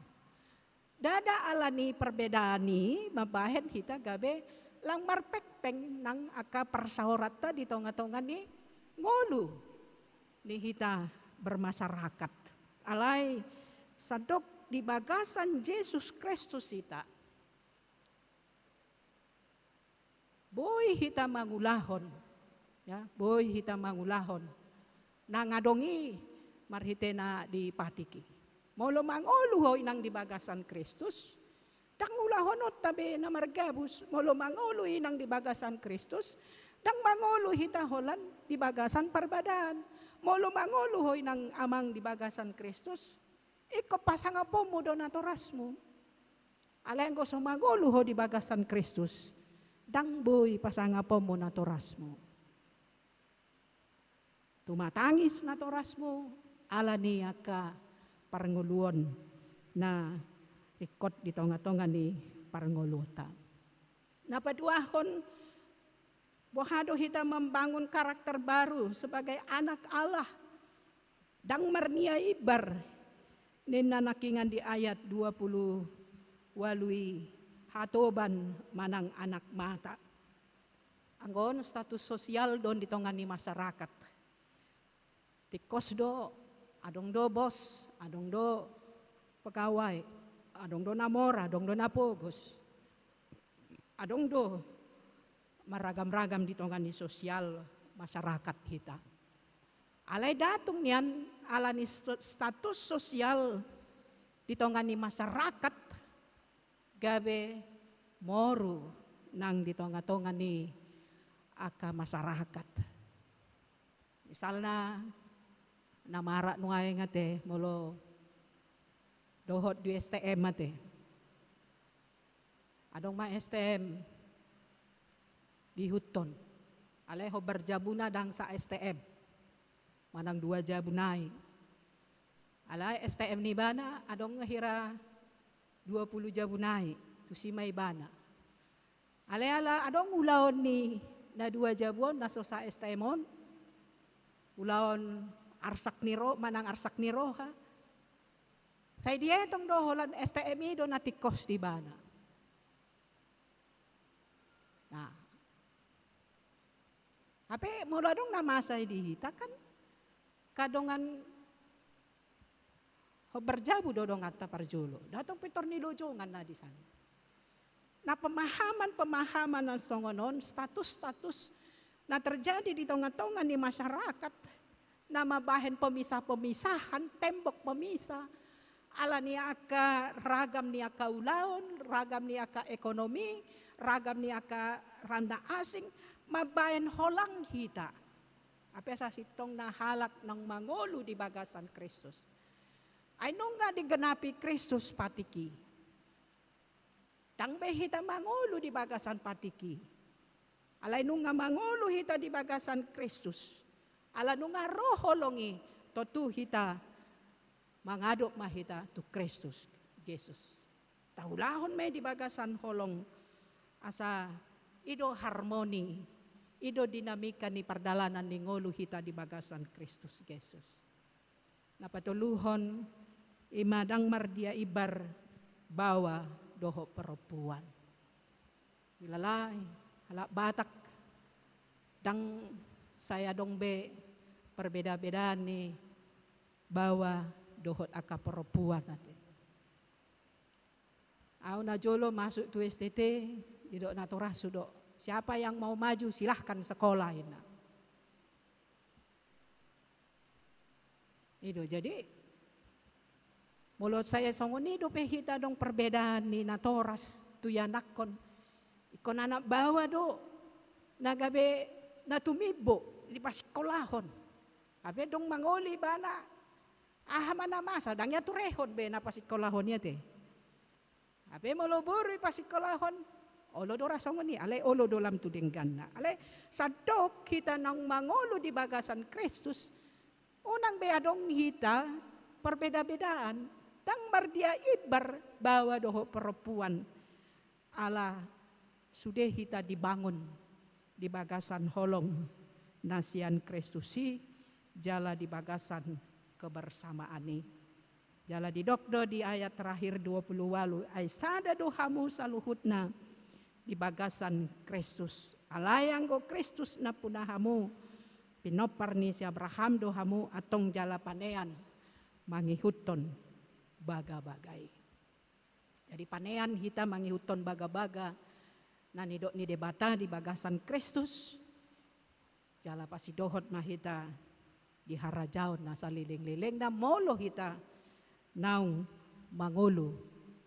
Dada alani perbedaan ni mabahen hita gabe lang marpekpeng nang aka persahorata di tonga-tonga ni ngolu. Ni hita bermasyarakat alai sadok di bagasan Yesus Kristus hita boy hita mangulahon, ya, boy hita mangulahon nangadongi marhitena di patiki molo mangolu hoy nang di bagasan Kristus dang ulahonot tabe na margabus molo mangolu inang di bagasan Kristus dang mangolu hita holan di bagasan perbadaan. Molo mangolo hoy ng amang di bagasan Kristus. Iko pasangapomo do natorasmo. Alayan ko sumagolo ho di bagasan Kristus. Dangboy pasangapomo natorasmo. Tumatangis natorasmo. Ala niya ka paranguluan na ikot di tonga-tonga ni paranguluta. Napaduahon, buhado kita membangun karakter baru sebagai anak Allah. Dang marnia ibar. Ninanakingan di ayat 20 walui hatoban manang anak mata. Anggon status sosial don ditongan ni masyarakat. Tikos do, adong do bos, adong do pegawai, adong do namora, adong do napogos. Adong do maragam-ragam ditongan ni sosial masyarakat kita. Alay datung niyan ala ni status sosial ditongan ni masyarakat gabe moru nang ditonga-tonga ni aka masyarakat. Misalnya namara nuay nga te molo dohot di STM ate. Adong ma STM di Huton. Alay ho berjabuna dang sa STM. Manang 2 jabunay. Alay STM ni bana adong ngahira 20 jabunay. Tu si may bana. Alay ala adong ulaon ni na 2 jabon naso sa STM on. Ulaon arsak niro manang arsak niro ha. Sa dia itong doholan STM do natikos di bana. Nah. Tapi mula dong namasay dihita kan kadongan ho berjabu dodong atta parjulo. Datong pitor nilojongan na di sana. Na pemahaman ng songonon, status-status na terjadi di tonga-tonga ni masyarakat na mabahen pemisah-pemisahan, tembok pemisah, ala niya ka ragam niya ka ulaon, ragam niya ka ekonomi, ragam niya ka randa asing, mabahen holang hita. Apa sa sitong nahalak ng mangolo di bagasan Kristus. Ay nung nga digenapi Kristus patiki. Tangbe hita mangolo di bagasan patiki. Alay nung nga mangolo hita di bagasan Kristus. Ala nung nga roho longi totu hita mangadop mahita tu Kristus Jesus. Taulahon may di bagasan holong asa ido harmoni. Ido dinamika ni pardalanan ni ngolu hita di bagasan Kristus Jesus. Napatuluhon imadang mardia ibar bawa doho perempuan. Bilalay halak batak dang saya dong be perbeda-bedaan ni bawa dohot aka perempuan nanti. Au na jolo masuk tu STT didok natorah sudok. Siapa yang mau maju silahkan sekolah ini. Itu jadi mulut saya songoni do pehita dong perbedaan ni natoras tu yanakon. Ikon anak bawa do nagabe natumibo di pasikolahon. Abe dong mangoli bana mana masa dangya turehon be na pasikolahon niya te. Abe molobori pasikolahon. Olo do rasong ni, alay olo do lam tudinggan na. Alay sadok kita nang mangolo di bagasan Kristus. Unang beadong hita perbeda-bedaan. Dang mardia ibar bawa doho perempuan. Ala sudah hita dibangun di bagasan holong nasian Kristusi. Jala di bagasan kebersamaan ni. Jala di dokdo di ayat terakhir 20 walu. Ay sada dohamu saluhutna. Di bagasan Kristus. Alayang go Kristus na punahamu. Pinopar ni si Abraham dohamu atong jala panean. Mangihuton baga-bagay. Jadi panean kita mangihuton baga-baga. Nanidok ni debata di bagasan Kristus. Jala pasidohot mahita. Di harajaon na saliling-liling na molo hita. Naung mangolo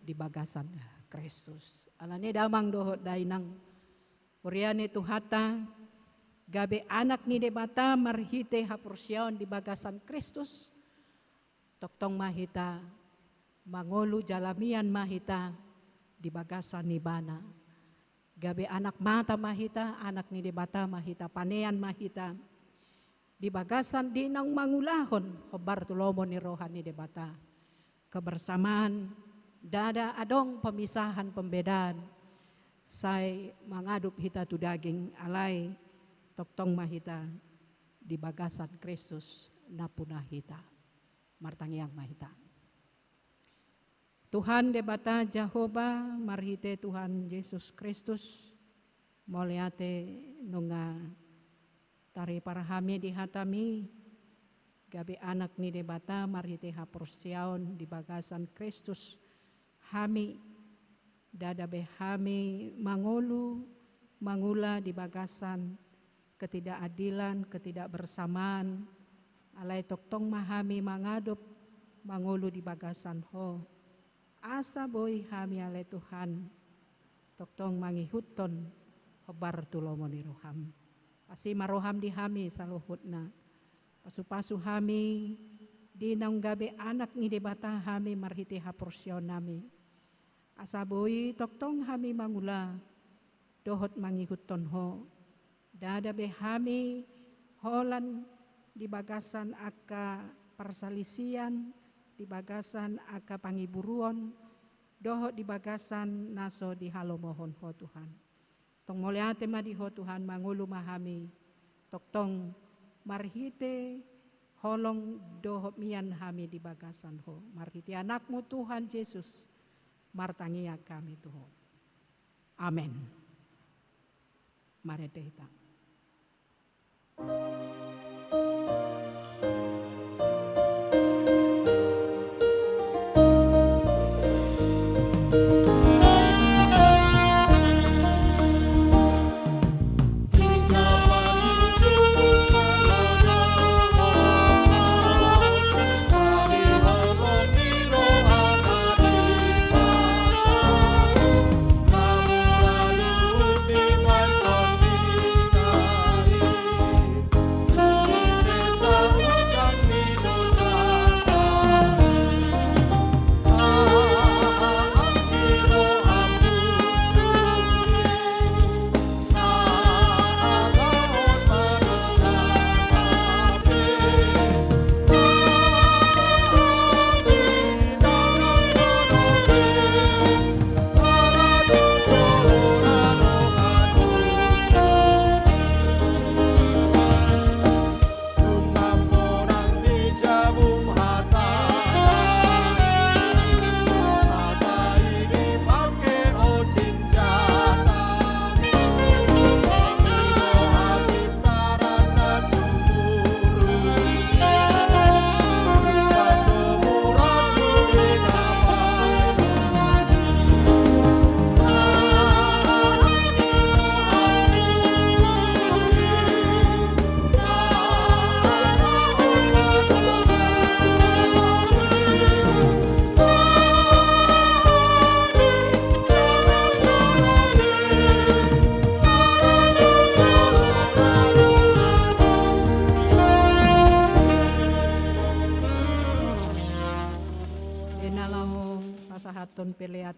di bagasan Kristus. Alani damang dohot dainang Koreane tuhata gabe anak ni debata marhite hapursiaon di bagasan Kristus. Toktong mahita mangolu jalamian mahita di bagasan ni bana. Gabe anak mata mahita, anak ni debata mahita, panean mahita. Di bagasan dinang mangulahon, hobar tulomo ni rohani debata. Kebersamaan, dada adong pemisahan pembedaan. Say mangadup hita tu daging alay, toktong mahita di bagasan Kristus napuna hita. Martangiang mahita. Tuhan debata Jehovah marhite Tuhan Yesus Kristus moliate nunga tari parahami di hatami gabi anak ni debata marhite haporsiaon di bagasan Kristus hami dadabe hami mangulu mangula di bagasan ketidakadilan ketidakbersamaan alai toktong mahami mangadup mangulu di bagasan ho. Asa boy hami ale Tuhan toktong mangihuton hobar tulomo ni roham. Pasi maroham di hami saluhutna. Pasu-pasu hami di naung gabe anak ni debata hami marhiti haporsyon nami. Asa boy toktong hami mangula dohot mangihuton ho. Dada be hami holan di bagasan aka persalisian di bagasan aka pangiburuon doho di bagasan naso di halo mohon ho Tuhan tong moliate ma di ho Tuhan mangulu mahami toktong marhite holong doho mian hami di bagasan ho marhite anakmu Tuhan Yesus martangia kami Tuhan amin. Mari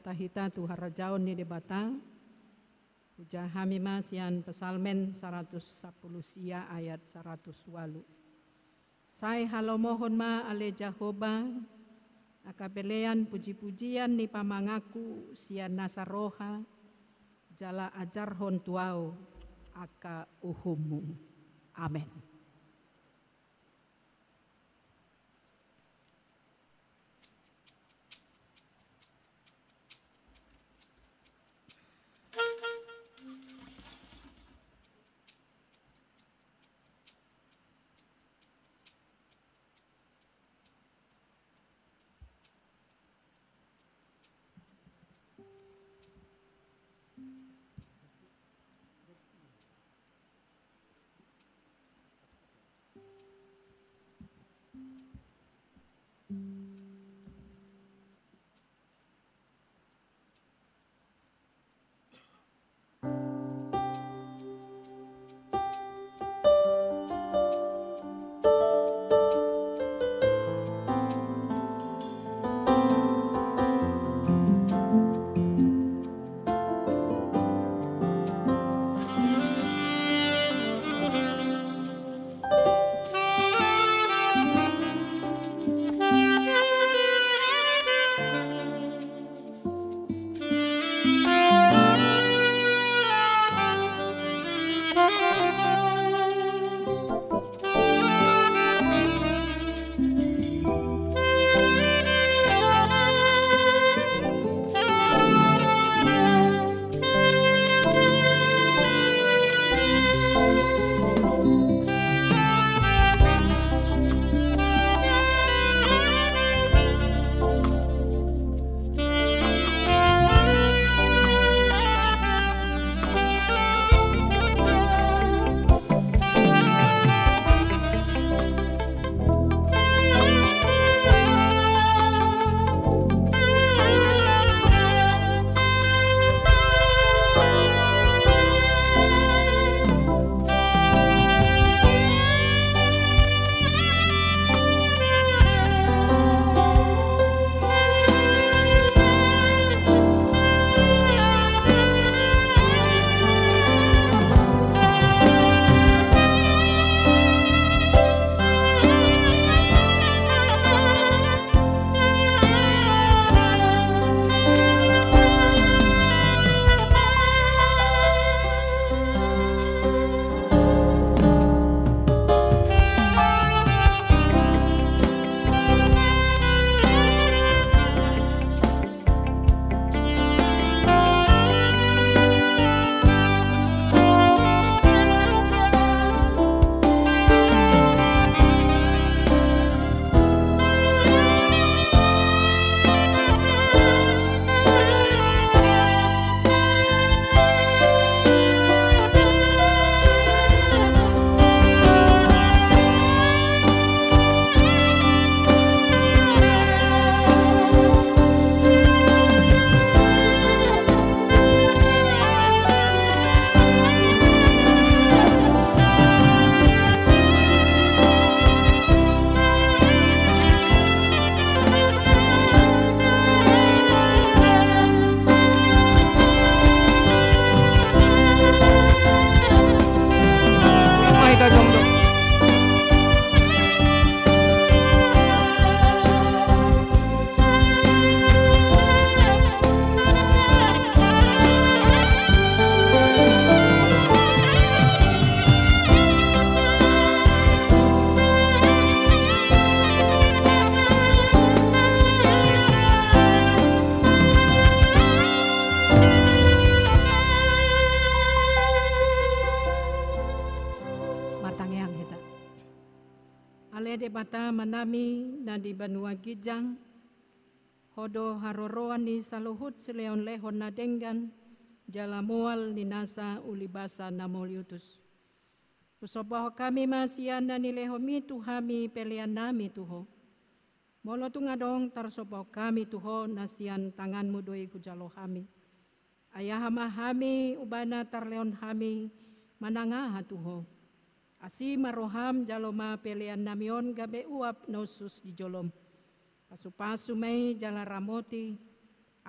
kita hita tu harajaon ni debata uja hami masian pesalmen 110 sia ayat 108 sai halo mohon ma ale Jehovah akabelean puji-pujian ni pamangaku sian nasaroha jala ajar hon tuau aka uhumu amen. bata manami na di Banua Gijang, hodo haroroan ni saluhut sileon lehon na denggan, jalamual ninasa ulibasa namoliutus. Usobaho kami masian na nilehomi tuhami pelian nami tuho. Molo tungadong tarsobaho kami tuho nasian tanganmu doi kujalo hami. Ayahama hami ubana tarleon hami manangaha tuho. Asi maroham jaloma pelian namion gabe uap nosus di jolom. Pasu-pasu may jala ramoti.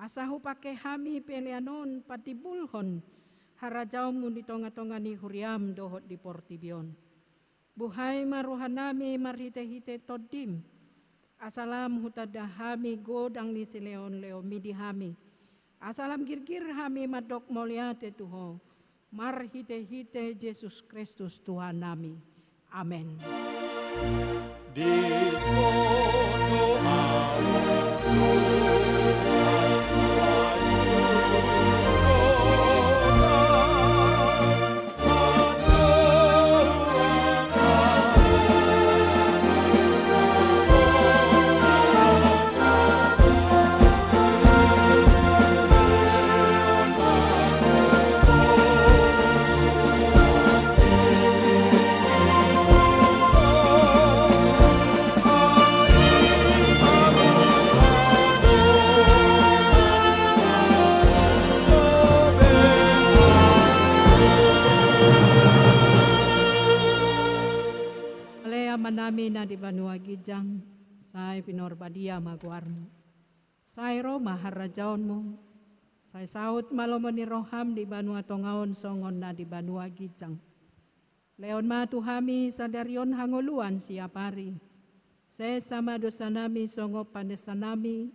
Asahu pake hami pelianon patibulhon. Harajaw mo di tonga-tonga ni huriam dohot di portibion. Buhay maruhanami marhite-hite todim. Asalam hutadahami godang ni sileon leo midihami. Asalam girgir hami madok moliate tuho. Marhite-hite Yesus Kristus Tuhan nami. Amen. Di sono manami na di Banua Gijang, say pinorbadia maguarmo. Say Roma harajaon mo, say saut malomo ni roham di Banua Tongaon songon na di Banua Gijang. Leon matuhami sadarion hangoluan siapari. Se sama dosa nami songo pandesa nami,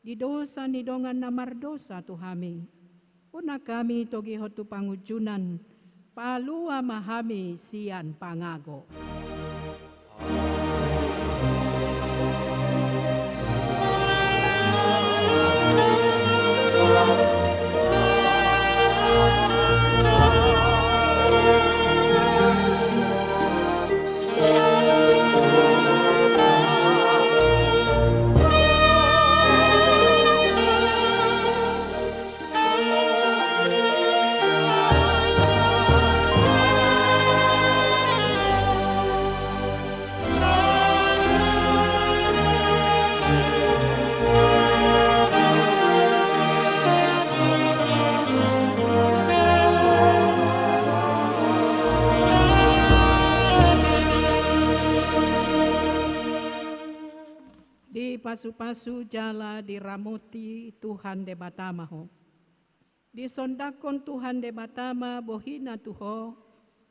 di dosa ni dongan namar dosa tuhami. Una kami togi hotu pangujunan, palua mahami sian pangago. Pasu-pasu jala diramuti Tuhan de batamaho. Disondakon Tuhan de batama bohina tuho,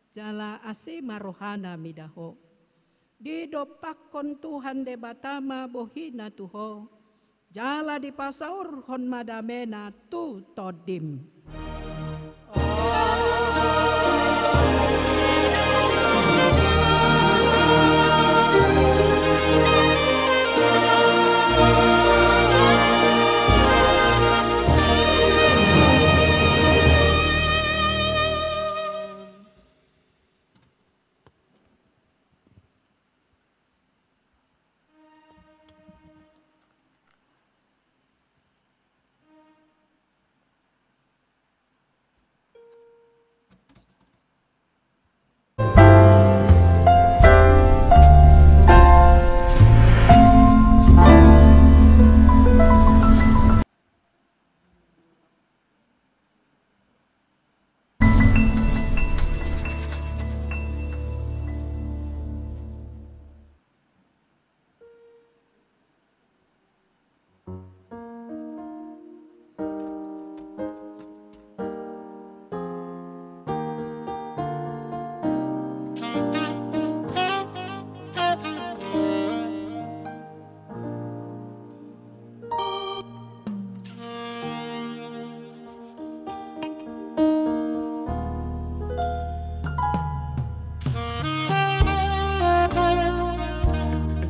jala asima rohana midaho. Didopakon Tuhan de batama bohina tuho, jala dipasaur hon madamena tu todim.